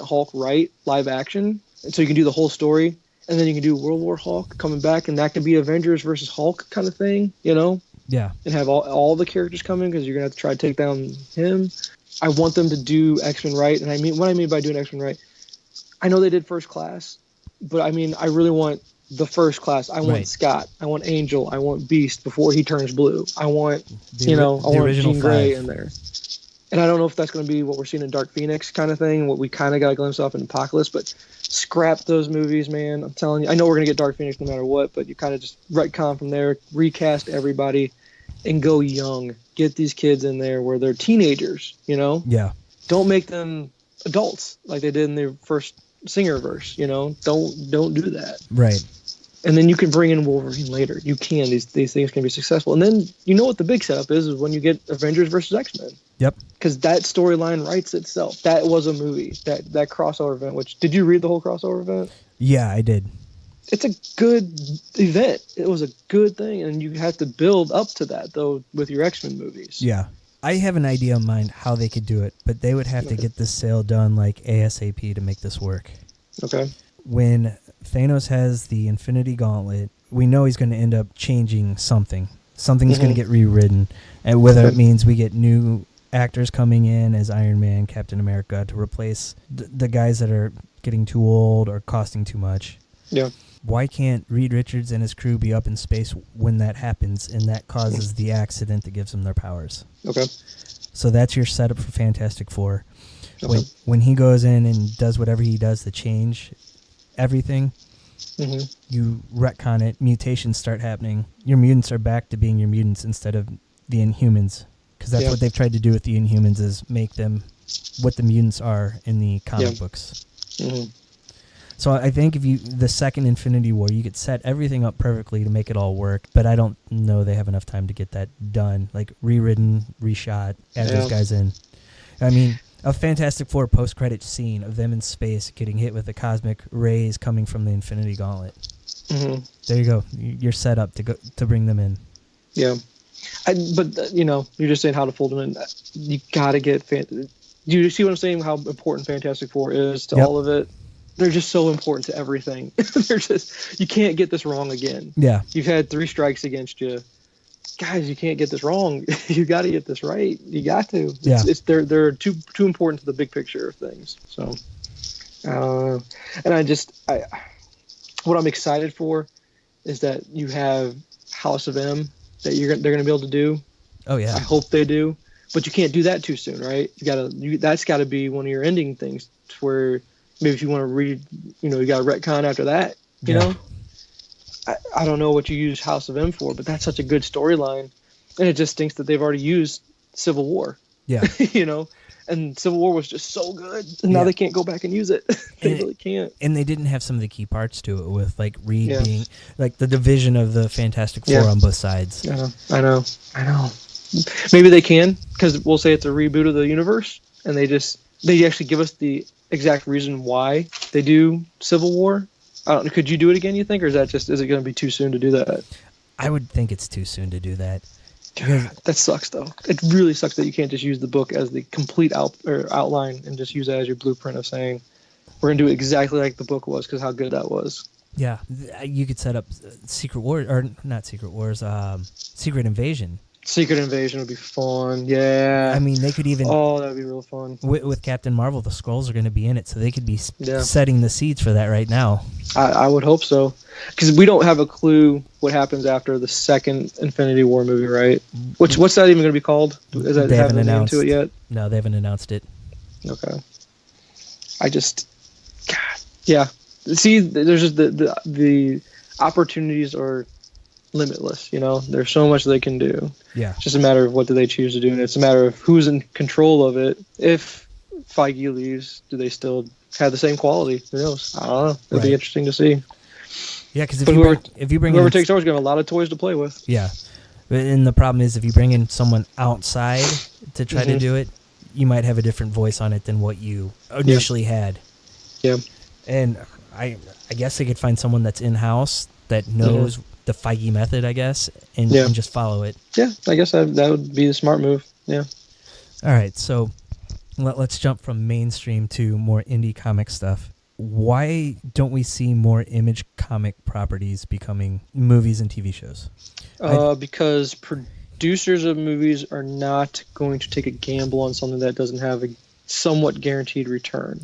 Hulk right live action. And so you can do the whole story. And then you can do World War Hulk coming back, and that can be Avengers versus Hulk kind of thing, Yeah. And have all the characters come in, because you're going to have to try to take down him. I want them to do X-Men right. And what I mean by doing X-Men right, I know they did First Class, but I really want the first class. I want Right. Scott. I want Angel. I want Beast before he turns blue. I want, The I want original Jean Grey 5. in there. And I don't know if that's going to be what we're seeing in Dark Phoenix kind of thing, what we kind of got a glimpse of in Apocalypse, but scrap those movies, man. I'm telling you. I know we're going to get Dark Phoenix no matter what, but you kind of just retcon from there, recast everybody, and go young. Get these kids in there where they're teenagers, Yeah. Don't make them adults like they did in the first Singer verse, Don't do that. Right. And then you can bring in Wolverine later. You can. These things can be successful. And then you know what the big setup is when you get Avengers versus X-Men. Yep. Because that storyline writes itself. That was a movie. That crossover event. Which, did you read the whole crossover event? Yeah, I did. It's a good event. It was a good thing, and you have to build up to that though with your X-Men movies. Yeah. I have an idea in mind how they could do it, but they would have to get this sale done like ASAP to make this work. Okay. When Thanos has the Infinity Gauntlet, we know he's going to end up changing something. Something's going to get rewritten, and whether it means we get new actors coming in as Iron Man, Captain America to replace the guys that are getting too old or costing too much. Yeah. Why can't Reed Richards and his crew be up in space when that happens, and that causes the accident that gives them their powers? Okay. So that's your setup for Fantastic Four. Okay. When he goes in and does whatever he does to change everything, you retcon it, mutations start happening. Your mutants are back to being your mutants instead of the Inhumans, because that's what they've tried to do with the Inhumans, is make them what the mutants are in the comic books. So I think the second Infinity War, you could set everything up perfectly to make it all work, but I don't know they have enough time to get that done, like rewritten, reshot, add those guys in. I mean, a Fantastic Four post-credit scene of them in space getting hit with the cosmic rays coming from the Infinity Gauntlet. There you go. You're set up to bring them in. Yeah. But you're just saying how to fold them in. You got to get... Do you see what I'm saying, how important Fantastic Four is to all of it? They're just so important to everything. You can't get this wrong again. Yeah. You've had 3 strikes against you. Guys, you can't get this wrong. You got to get this right. You got to. They're too important to the big picture of things. So, and what I'm excited for is that you have House of M that they're going to be able to do. Oh yeah. I hope they do, but you can't do that too soon, right? That's got to be one of your ending things, where maybe if you want to read, you got a retcon after that. You know. I don't know what you use House of M for, but that's such a good storyline, and it just stinks that they've already used Civil War. Yeah. And Civil War was just so good, and now they can't go back and use it. They really can't. And they didn't have some of the key parts to it, with like Reed being like the division of the Fantastic Four on both sides. I know. Maybe they can, because we'll say it's a reboot of the universe, and they actually give us the exact reason why they do Civil War. Could you do it again, you think, or is it going to be too soon to do that? I would think it's too soon to do that. God, that sucks, though. It really sucks that you can't just use the book as the complete outline and just use it as your blueprint of saying, we're going to do it exactly like the book was, because how good that was. Yeah, you could set up Secret Wars, or not Secret Wars, Secret Invasion. Secret Invasion would be fun, yeah. I mean, they could even... Oh, that would be real fun. With Captain Marvel, the Skrulls are going to be in it, so they could be setting the seeds for that right now. I would hope so. Because we don't have a clue what happens after the second Infinity War movie, right? What's that even going to be called? Is that they haven't a name announced to it yet? No, they haven't announced it. Okay. God, yeah. See, there's just the opportunities are limitless. There's so much they can do. Yeah. It's just a matter of what do they choose to do, and it's a matter of who's in control of it. If Feige leaves, do they still have the same quality? Who knows? I don't know. It'll be interesting to see. Yeah, because if you bring whoever takes over is going to have a lot of toys to play with. Yeah, and the problem is if you bring in someone outside to try to do it, you might have a different voice on it than what you initially had. Yeah, and I guess they could find someone that's in house that knows the Feige method, I guess, and just follow it. Yeah, I guess that would be the smart move. Yeah. All right, so let's jump from mainstream to more indie comic stuff. Why don't we see more Image comic properties becoming movies and TV shows? Because producers of movies are not going to take a gamble on something that doesn't have a somewhat guaranteed return.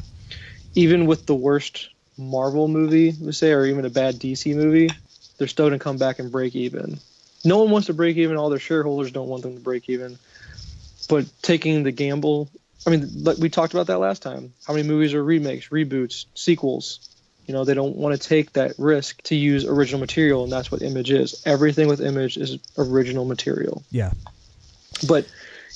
Even with the worst Marvel movie, we say, or even a bad DC movie, they're still going to come back and break even. No one wants to break even. All their shareholders don't want them to break even. But taking the gamble, I mean, like we talked about that last time. How many movies are remakes, reboots, sequels? You know, they don't want to take that risk to use original material, and that's what Image is. Everything with Image is original material. Yeah. But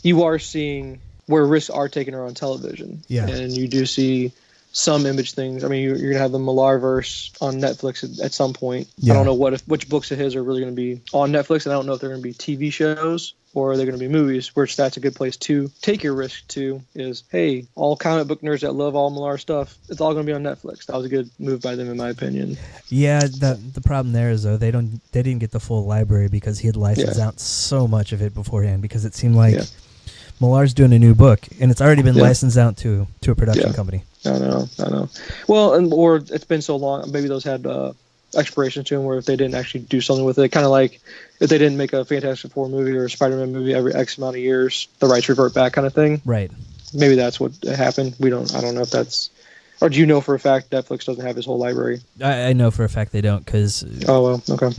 you are seeing where risks are taken are on television. Yeah. And you do see some Image things. I mean, you're going to have the Millarverse on Netflix at some point. Yeah. I don't know which books of his are really going to be on Netflix, and I don't know if they're going to be TV shows or they're going to be movies, which that's a good place to take your risk to is, hey, all comic book nerds that love all Millar stuff, it's all going to be on Netflix. That was a good move by them, in my opinion. Yeah, the problem there is, though, they didn't get the full library because he had licensed out so much of it beforehand, because it seemed like Millar's doing a new book, and it's already been licensed out to a production company. I know. Well, or it's been so long, maybe those had expirations to them where if they didn't actually do something with it, kind of like if they didn't make a Fantastic Four movie or a Spider-Man movie every X amount of years, the rights revert back kind of thing. Right. Maybe that's what happened. I don't know if that's, or do you know for a fact Netflix doesn't have his whole library? I know for a fact they don't, because... Oh, well, okay.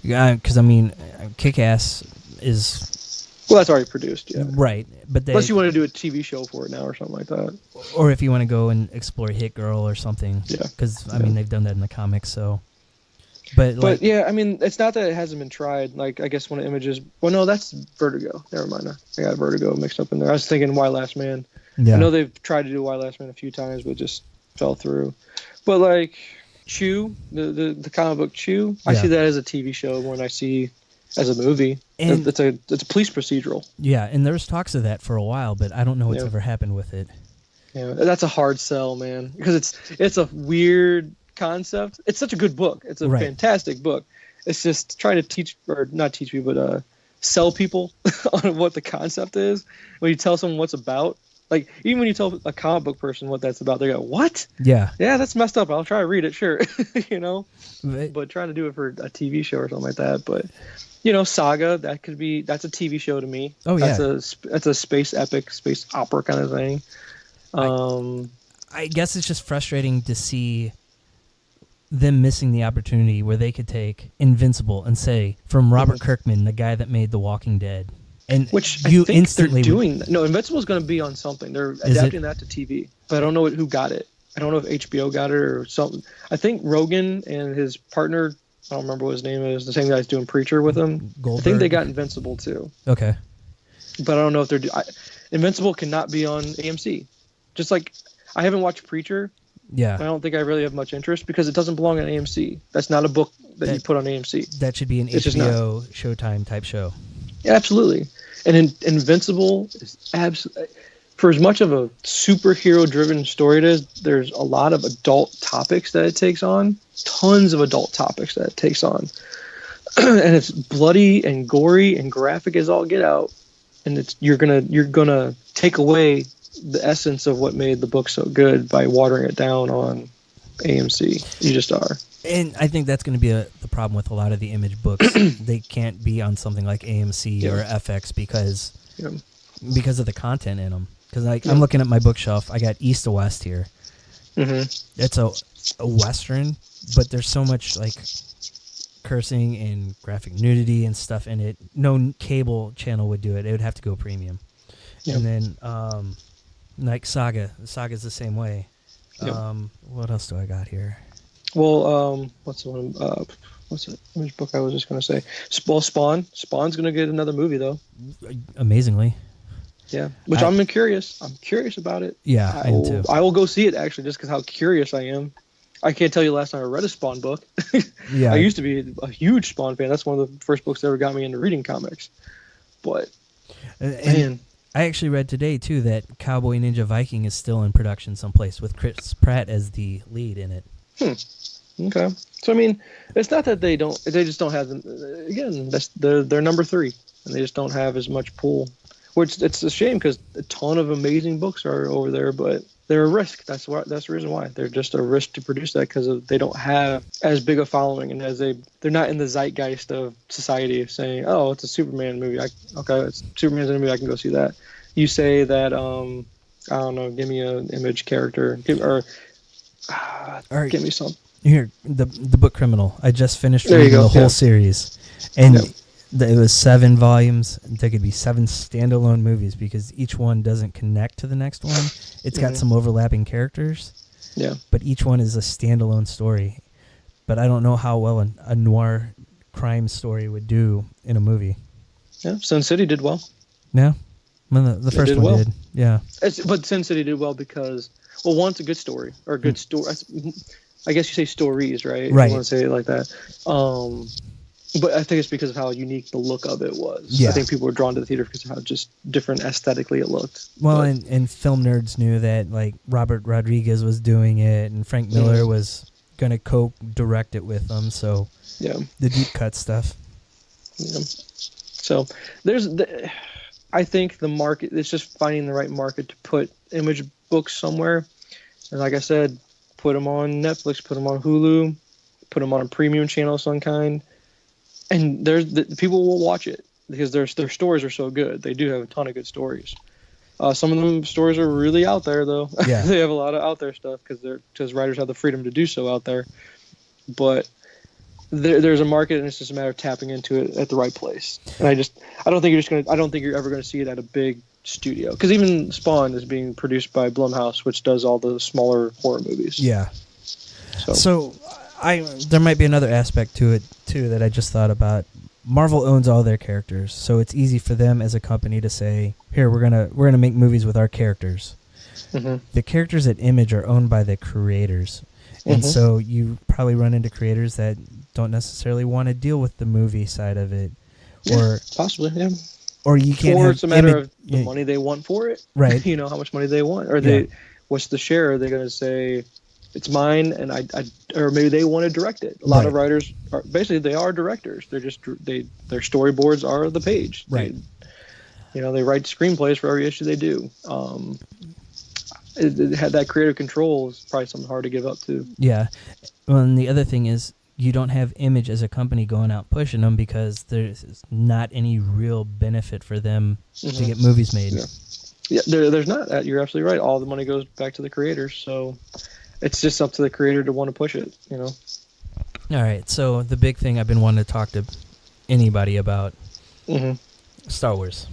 Because, I mean, Kick-Ass is... Well, that's already produced, yeah. Right. But unless you want to do a TV show for it now or something like that. Or if you want to go and explore Hit Girl or something. Yeah. Because, I mean, they've done that in the comics, so... But yeah, I mean, it's not that it hasn't been tried. Like, I guess one of Images... Well, no, that's Vertigo. Never mind. I got Vertigo mixed up in there. I was thinking Why Last Man. Yeah. I know they've tried to do Why Last Man a few times, but it just fell through. But, like, Chew, the comic book Chew, I see that as a TV show more than I see as a movie. And it's a police procedural. Yeah, and there's talks of that for a while, but I don't know what's ever happened with it. Yeah, that's a hard sell, man, because it's a weird concept. It's such a good book. It's a fantastic book. It's just trying to teach, or not teach me, but sell people on what the concept is. When you tell someone what's about, like even when you tell a comic book person what that's about, they go, "What? Yeah, that's messed up. I'll try to read it, sure." You know, but trying to do it for a TV show or something like that, but. You know, Saga, that's a TV show to me. Oh, yeah. That's a space epic, space opera kind of thing. I guess it's just frustrating to see them missing the opportunity where they could take Invincible and say, from Robert Kirkman, the guy that made The Walking Dead. And which I think instantly they're doing. No, Invincible is going to be on something. They're adapting that to TV. But I don't know who got it. I don't know if HBO got it or something. I think Rogan and his partner... I don't remember what his name is. The same guy's doing Preacher with him. Goldberg. I think they got Invincible too. Okay. But I don't know if they're... Invincible cannot be on AMC. Just like I haven't watched Preacher. Yeah. I don't think I really have much interest because it doesn't belong on AMC. That's not a book that you put on AMC. That should be an HBO Showtime type show. Yeah, absolutely. And Invincible is absolutely... For as much of a superhero-driven story it is, there's a lot of adult topics that it takes on. Tons of adult topics that it takes on. And it's bloody and gory and graphic as all get out. And you're gonna take away the essence of what made the book so good by watering it down on AMC. You just are. And I think that's going to be the problem with a lot of the Image books. They can't be on something like AMC or FX because of the content in them. Because I'm looking at my bookshelf, I got East to West here. Mm-hmm. It's a Western, but there's so much like cursing and graphic nudity and stuff in it. No cable channel would do it. It would have to go premium. Yep. And then like Saga. Saga's the same way. Yep. What else do I got here? Well, what's the one? What's the Image book I was just going to say? Well, Spawn. Spawn's going to get another movie, though. Amazingly. Yeah, which I'm curious. I'm curious about it. Yeah, I am too. I will go see it, actually, just because how curious I am. I can't tell you last time I read a Spawn book. Yeah, I used to be a huge Spawn fan. That's one of the first books that ever got me into reading comics. But, man. I actually read today, too, that Cowboy Ninja Viking is still in production someplace with Chris Pratt as the lead in it. Okay. So, I mean, it's not that they just don't have them. Again, they're number 3, and they just don't have as much pull. Which it's a shame because a ton of amazing books are over there, but they're a risk. That's the reason why they're just a risk to produce that because they don't have as big a following and they're not in the zeitgeist of society saying, oh, it's a Superman movie. It's Superman's in a movie. I can go see that. You say that I don't know, give me an Image character or All right. Give me some. Here, the book Criminal. I just finished There you reading go, the whole yeah. series, and Yep. it was 7 volumes. There could be 7 standalone movies because each one doesn't connect to the next one. It's got some overlapping characters, Yeah. but each one is a standalone story. But I don't know how well a noir crime story would do in a movie. Yeah. Sin City did well. No, well, the first did one well. did. Yeah. But Sin City did well because, well, one, it's a good story or a good story. I guess you say stories, right? Right. You want to say it like that. But I think it's because of how unique the look of it was. Yeah. I think people were drawn to the theater because of how just different aesthetically it looked. Well, and film nerds knew that like Robert Rodriguez was doing it, and Frank Miller was going to co-direct it with them. So yeah, the deep cut stuff. Yeah. So I think the market, it's just finding the right market to put image books somewhere. And like I said, put them on Netflix, put them on Hulu, put them on a premium channel of some kind. And people will watch it because their stories are so good. They do have a ton of good stories. Some of them stories are really out there, though. Yeah. They have a lot of out there stuff because writers have the freedom to do so out there. But there's a market, and it's just a matter of tapping into it at the right place. And I don't think you're ever going to see it at a big studio, because even Spawn is being produced by Blumhouse, which does all the smaller horror movies. Yeah. So there might be another aspect to it too that I just thought about. Marvel owns all their characters, so it's easy for them as a company to say, "Here, we're gonna make movies with our characters." Mm-hmm. The characters at Image are owned by the creators, and so you probably run into creators that don't necessarily want to deal with the movie side of it, or possibly, yeah. Or you can't. Or it's a matter of the money they want for it, right? You know how much money they want, or what's the share? Are they going to say it's mine, and or maybe they want to direct it? A lot of writers are they are directors. They're just their storyboards are the page, right? They write screenplays for every issue they do. It had that creative control is probably something hard to give up to. Yeah, well, and the other thing is, you don't have Image as a company going out pushing them because there's not any real benefit for them to get movies made. Yeah, there's not. You're absolutely right. All the money goes back to the creators, so it's just up to the creator to want to push it. All right. So the big thing I've been wanting to talk to anybody about, Star Wars.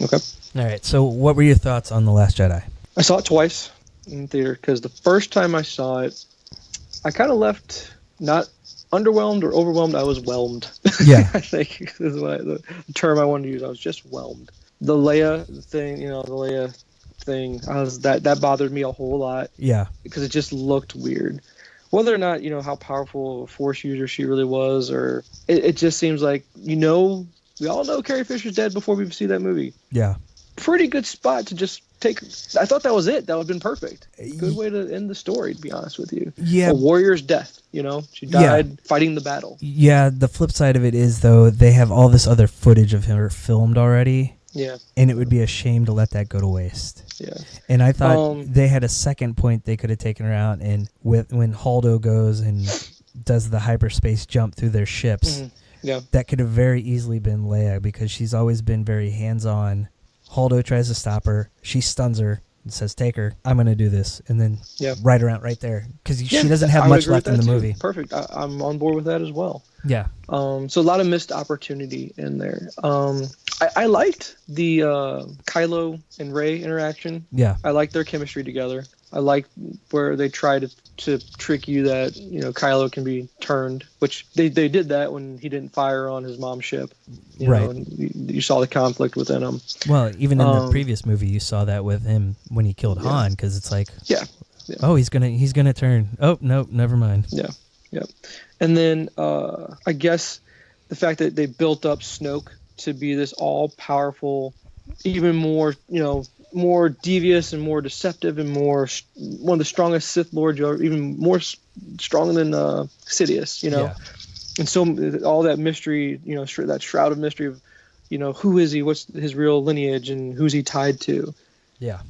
Okay. All right. So what were your thoughts on The Last Jedi? I saw it twice in theater because the first time I saw it, I kind of left not underwhelmed or overwhelmed. I was whelmed. Yeah. I think is the term I wanted to use. I was just whelmed. The Leia thing, that bothered me a whole lot. Yeah. Because it just looked weird. Whether or not, how powerful a Force user she really was, or it just seems like, we all know Carrie Fisher's dead before we see that movie. Yeah. Pretty good spot to just take. I thought that was it. That would have been perfect. Good way to end the story, to be honest with you. Yeah. A warrior's death, She died fighting the battle. Yeah, the flip side of it is, though, they have all this other footage of her filmed already. Yeah. And it would be a shame to let that go to waste. Yeah. And I thought they had a second point they could have taken her out, and when Holdo goes and does the hyperspace jump through their ships, that could have very easily been Leia, because she's always been very hands-on. Holdo tries to stop her. She stuns her and says, "Take her. I'm going to do this." And then ride her out right there, because she doesn't have much left in the movie. Perfect. I'm on board with that as well. Yeah. So a lot of missed opportunity in there. I liked the Kylo and Rey interaction. Yeah. I liked their chemistry together. I liked where they tried to trick you that, Kylo can be turned, which they did that when he didn't fire on his mom's ship. Right. And you saw the conflict within him. Well, even in the previous movie, you saw that with him when he killed Han, because it's like, oh, he's gonna turn. Oh, no, never mind. Yeah. And then I guess the fact that they built up Snoke to be this all-powerful, even more, more devious and more deceptive and more one of the strongest Sith Lords, even more stronger than Sidious, And so all that mystery, that shroud of mystery of, who is he, what's his real lineage, and who's he tied to? Yeah.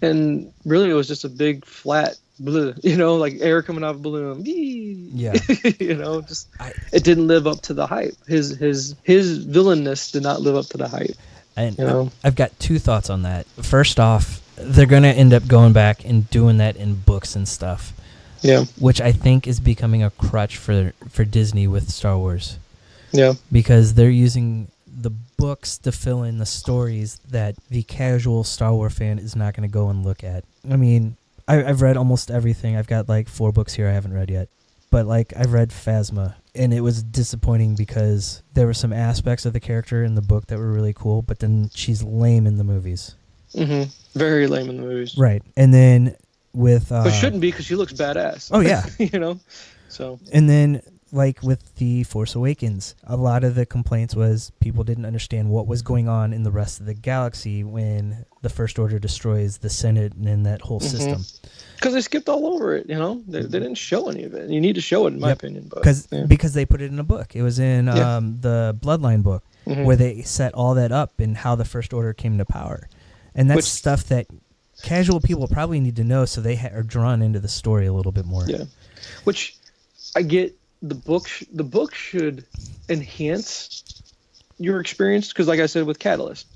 And really, it was just a big flat blue, like air coming out of a balloon. Yeah. It didn't live up to the hype. His villainness did not live up to the hype. And I've got two thoughts on that. First off, they're going to end up going back and doing that in books and stuff. Yeah. which I think is becoming a crutch for Disney with Star Wars. Yeah. Because they're using the books to fill in the stories that the casual Star Wars fan is not going to go and look at. I mean, I've read almost everything. I've got like 4 books here I haven't read yet. But like I've read Phasma, and it was disappointing because there were some aspects of the character in the book that were really cool, but then she's lame in the movies. Mm-hmm. Very lame in the movies. Right. And then with... but shouldn't be because she looks badass. Oh, yeah. You know? So. And then... like with The Force Awakens, a lot of the complaints was people didn't understand what was going on in the rest of the galaxy when the First Order destroys the Senate and that whole system. Because they skipped all over it, you know? They didn't show any of it. You need to show it, in my opinion. Because they put it in a book. It was in the Bloodline book, where they set all that up and how the First Order came to power. And that's stuff that casual people probably need to know, so they are drawn into the story a little bit more. Yeah. Which I get... The book should enhance your experience because, like I said, with Catalyst,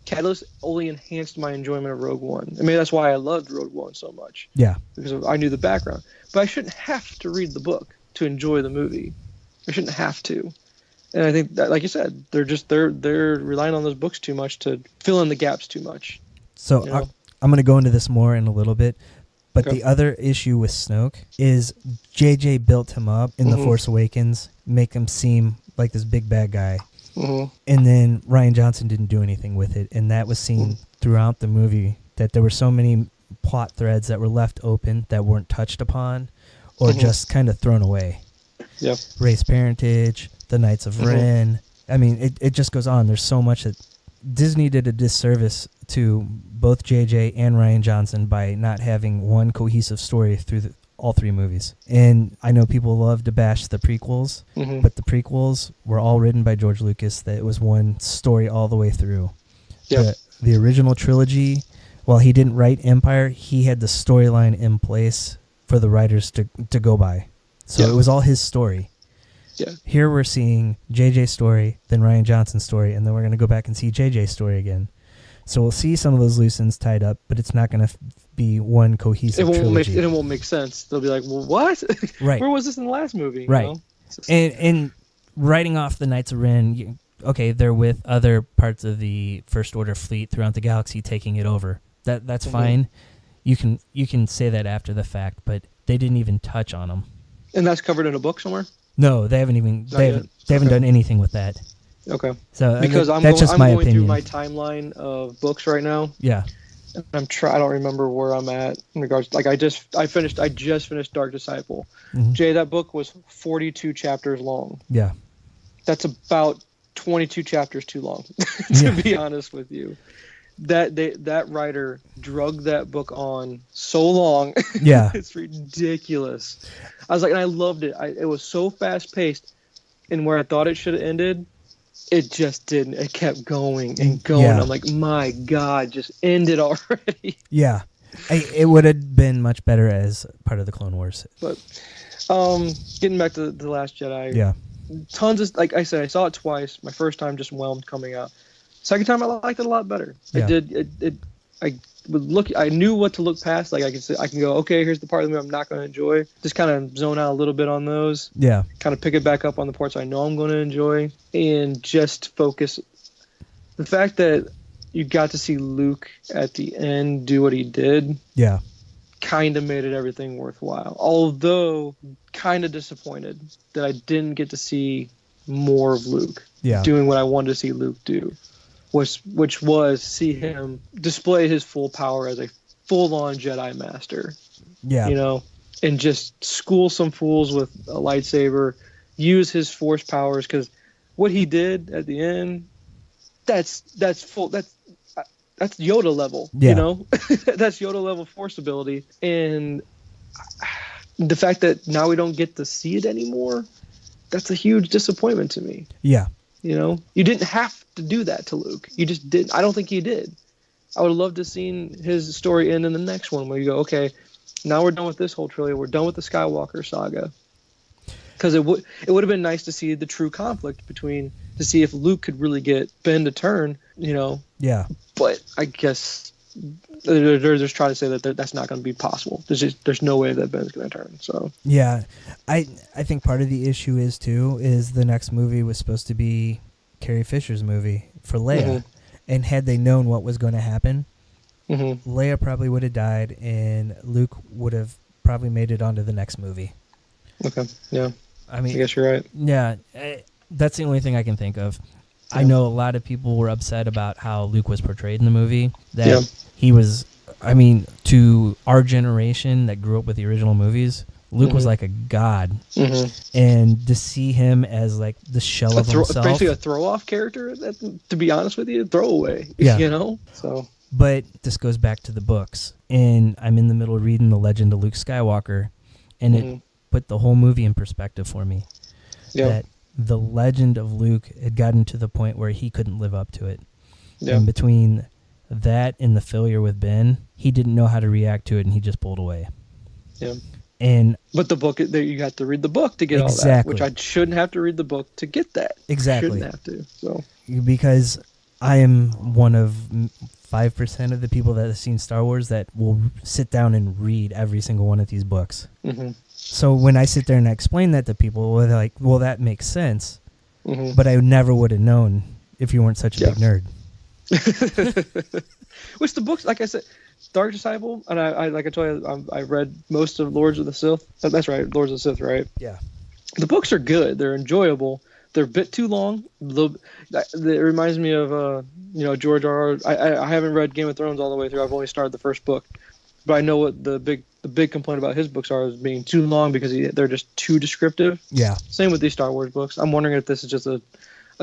Catalyst only enhanced my enjoyment of Rogue One. I mean, that's why I loved Rogue One so much. Yeah, because I knew the background. But I shouldn't have to read the book to enjoy the movie. I shouldn't have to. And I think that, like you said, they're relying on those books too much to fill in the gaps too much. So you know? I'm going to go into this more in a little bit. But the other issue with Snoke is JJ built him up in The Force Awakens, make him seem like this big bad guy. And then Rian Johnson didn't do anything with it. And that was seen throughout the movie, that there were so many plot threads that were left open that weren't touched upon or just kind of thrown away. Yep. Race parentage, the Knights of Ren. I mean, it just goes on. There's so much that Disney did a disservice to both JJ and Rian Johnson by not having one cohesive story through all 3 movies. And I know people love to bash the prequels, but the prequels were all written by George Lucas. That it was one story all the way through. Yep. The original trilogy, while he didn't write Empire, he had the storyline in place for the writers to go by. So it was all his story. Yeah. Here we're seeing JJ's story, then Rian Johnson's story, and then we're going to go back and see JJ's story again. So we'll see some of those loose ends tied up, but it's not going to be one cohesive trilogy. It won't make sense. They'll be like, well, what? Right. Where was this in the last movie? Right. You know? And writing off the Knights of Ren, okay, they're with other parts of the First Order fleet throughout the galaxy taking it over. That's fine. You can say that after the fact, but they didn't even touch on them. And that's covered in a book somewhere? No, they haven't even they haven't done anything with that. Okay. So because I'm going through my timeline of books right now. Yeah. And I don't remember where I'm at in regards. Like I just finished Dark Disciple. Jay, that book was 42 chapters long. Yeah. That's about 22 chapters too long, to be honest with you. That writer drug that book on so long. Yeah. It's ridiculous. I was like, and I loved it. It was so fast paced, and where I thought it should have ended, it just didn't. It kept going and going. Yeah. I'm like, my God, just end it already. Yeah. It would have been much better as part of the Clone Wars. But getting back to The Last Jedi. Yeah. Tons of, like I said, I saw it twice. My first time just whelmed coming out. Second time I liked it a lot better. Yeah. I knew what to look past. Like I can go, okay, here's the part of the movie I'm not going to enjoy. Just kind of zone out a little bit on those. Yeah. Kind of pick it back up on the parts I know I'm going to enjoy, and just focus. The fact that you got to see Luke at the end do what he did. Yeah. Kind of made it everything worthwhile. Although kind of disappointed that I didn't get to see more of Luke doing what I wanted to see Luke do. Which was see him display his full power as a full-on Jedi Master. Yeah. You know, and just school some fools with a lightsaber, use his Force powers, because what he did at the end, that's Yoda level. Yeah. You know, that's Yoda level Force ability, and the fact that now we don't get to see it anymore, that's a huge disappointment to me. Yeah. You know, you didn't have to do that to Luke. You just didn't. I don't think he did. I would have loved to have seen his story end in the next one where you go, okay, now we're done with this whole trilogy. We're done with the Skywalker saga. Because it would have been nice to see the true conflict to see if Luke could really get Ben to turn, you know. Yeah. But I guess they're just trying to say that that's not going to be possible. There's no way that Ben's going to turn. So yeah, I think part of the issue is the next movie was supposed to be Carrie Fisher's movie for Leia, and had they known what was going to happen, Leia probably would have died, and Luke would have probably made it onto the next movie. Okay, yeah. I mean, I guess you're right. Yeah, that's the only thing I can think of. I know a lot of people were upset about how Luke was portrayed in the movie. That he was, I mean, to our generation that grew up with the original movies, Luke was like a god. And to see him as like the shell of himself. Basically a throw-off character, to be honest with you, throwaway, you know? So. But this goes back to the books. And I'm in the middle of reading The Legend of Luke Skywalker, and it put the whole movie in perspective for me. That the legend of Luke had gotten to the point where he couldn't live up to it. And between that and the failure with Ben, he didn't know how to react to it, and he just pulled away. But the book, you have to read the book to get all that, which I shouldn't have to read the book to get that. Exactly. Shouldn't have to. So because I am one of 5% of the people that have seen Star Wars that will sit down and read every single one of these books. So when I sit there and I explain that to people, they're like, well, that makes sense. But I never would have known if you weren't such a big nerd. Which the books, like I said, Dark Disciple, and I like I told you, I read most of Lords of the Sith. That's right, Lords of the Sith, right? Yeah. The books are good. They're enjoyable. They're a bit too long. It reminds me of George R.R. I haven't read Game of Thrones all the way through. I've only started the first book, but I know what the big complaint about his books are is being too long because they're just too descriptive. Yeah. Same with these Star Wars books. I'm wondering if this is just a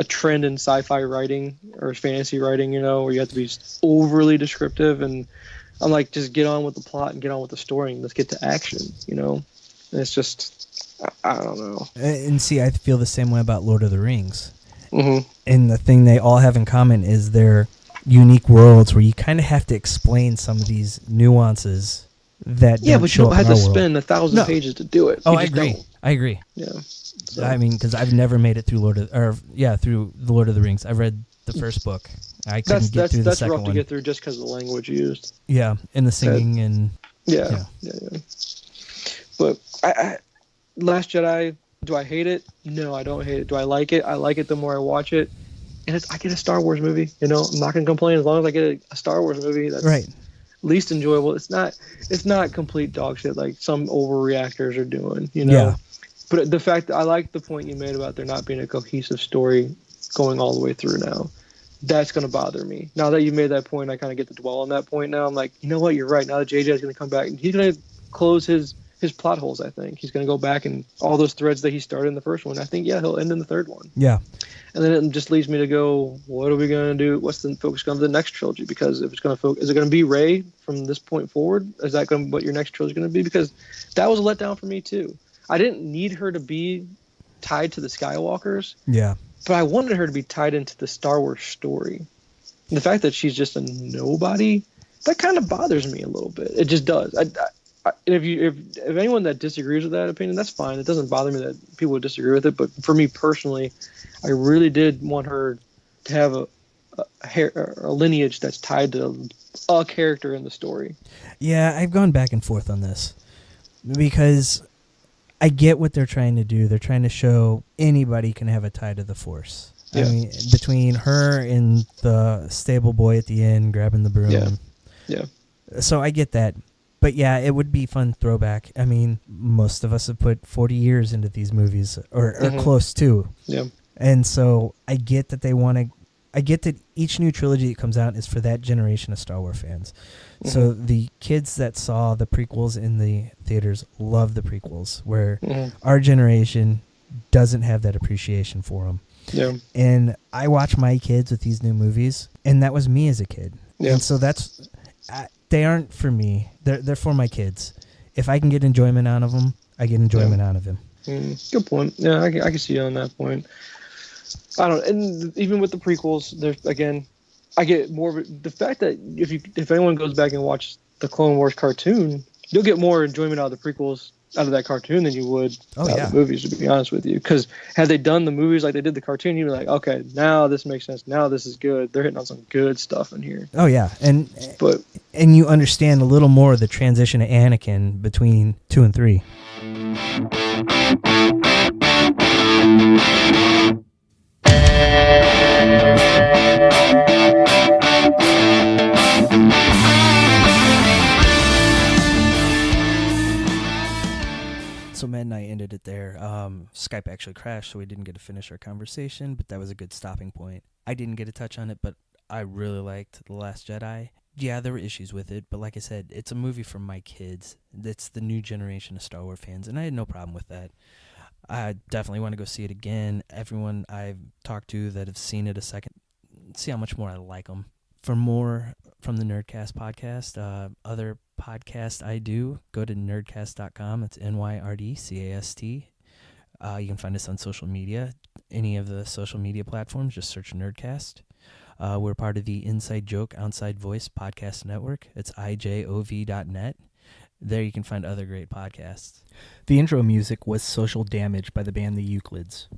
trend in sci-fi writing or fantasy writing, where you have to be overly descriptive, and I'm like, just get on with the plot and get on with the story and let's get to action, And it's just, I don't know. And see, I feel the same way about Lord of the Rings. And the thing they all have in common is their unique worlds where you kind of have to explain some of these nuances that but you don't have to spend 1,000 pages to do it. Oh, I agree. I agree. Yeah. So. I mean, because I've never made it through through the Lord of the Rings. I've read the first book. I couldn't get through the second one. That's rough to get through just because of the language used. Yeah, and the singing and yeah. But Last Jedi, do I hate it? No, I don't hate it. Do I like it? I like it the more I watch it. And I get a Star Wars movie. I'm not gonna complain as long as I get a Star Wars movie. That's right. Least enjoyable. It's not complete dog shit like some overreactors are doing. Yeah. But the fact that I like the point you made about there not being a cohesive story going all the way through now. That's going to bother me. Now that you've made that point, I kind of get to dwell on that point now. I'm like, you know what? You're right. Now that JJ is going to come back, and he's going to close his plot holes, I think. He's going to go back and all those threads that he started in the first one. I think, he'll end in the third one. Yeah. And then it just leads me to go, what are we going to do? What's the focus going to be the next trilogy? Because if it's going to is it going to be Rey from this point forward? Is that going to what your next trilogy is going to be? Because that was a letdown for me too. I didn't need her to be tied to the Skywalkers. Yeah. But I wanted her to be tied into the Star Wars story. And the fact that she's just a nobody, that kind of bothers me a little bit. It just does. If anyone that disagrees with that opinion, that's fine. It doesn't bother me that people would disagree with it. But for me personally, I really did want her to have a lineage that's tied to a character in the story. Yeah, I've gone back and forth on this because I get what they're trying to do. They're trying to show anybody can have a tie to the Force. Yeah. I mean, between her and the stable boy at the end grabbing the broom. Yeah. So I get that. But yeah, it would be fun throwback. I mean, most of us have put 40 years into these movies or close to. Yeah. And so I get that I get that each new trilogy that comes out is for that generation of Star Wars fans. So the kids that saw the prequels in the theaters love the prequels, where our generation doesn't have that appreciation for them. Yeah. And I watch my kids with these new movies, and that was me as a kid. Yeah. And so they aren't for me. They're for my kids. If I can get enjoyment out of them, I get enjoyment out of them. Good point. Yeah, I can see you on that point. I don't. And even with the prequels, there's again, I get more of it. The fact that if anyone goes back and watches the Clone Wars cartoon, you'll get more enjoyment out of the prequels out of that cartoon than you would Oh, out of yeah. the movies, to be honest with you. Because had they done the movies like they did the cartoon, you'd be like, okay, now this makes sense. Now this is good. They're hitting on some good stuff in here. Oh, yeah. But And you understand a little more of the transition of Anakin between 2 and 3. So Matt and I ended it there. Skype actually crashed, so we didn't get to finish our conversation, but that was a good stopping point. I didn't get to touch on it, but I really liked The Last Jedi. Yeah, there were issues with it, but like I said, it's a movie for my kids. It's the new generation of Star Wars fans, and I had no problem with that. I definitely want to go see it again. Everyone I've talked to that have seen it a second, see how much more I like them. For more from the Nyrdcast podcast, other podcasts I do, go to nerdcast.com. It's Nyrdcast. You can find us on social media. Any of the social media platforms, just search Nyrdcast. We're part of the Inside Joke, Outside Voice podcast network. It's ijov.net. There you can find other great podcasts. The intro music was Social Damage by the band The Euclids.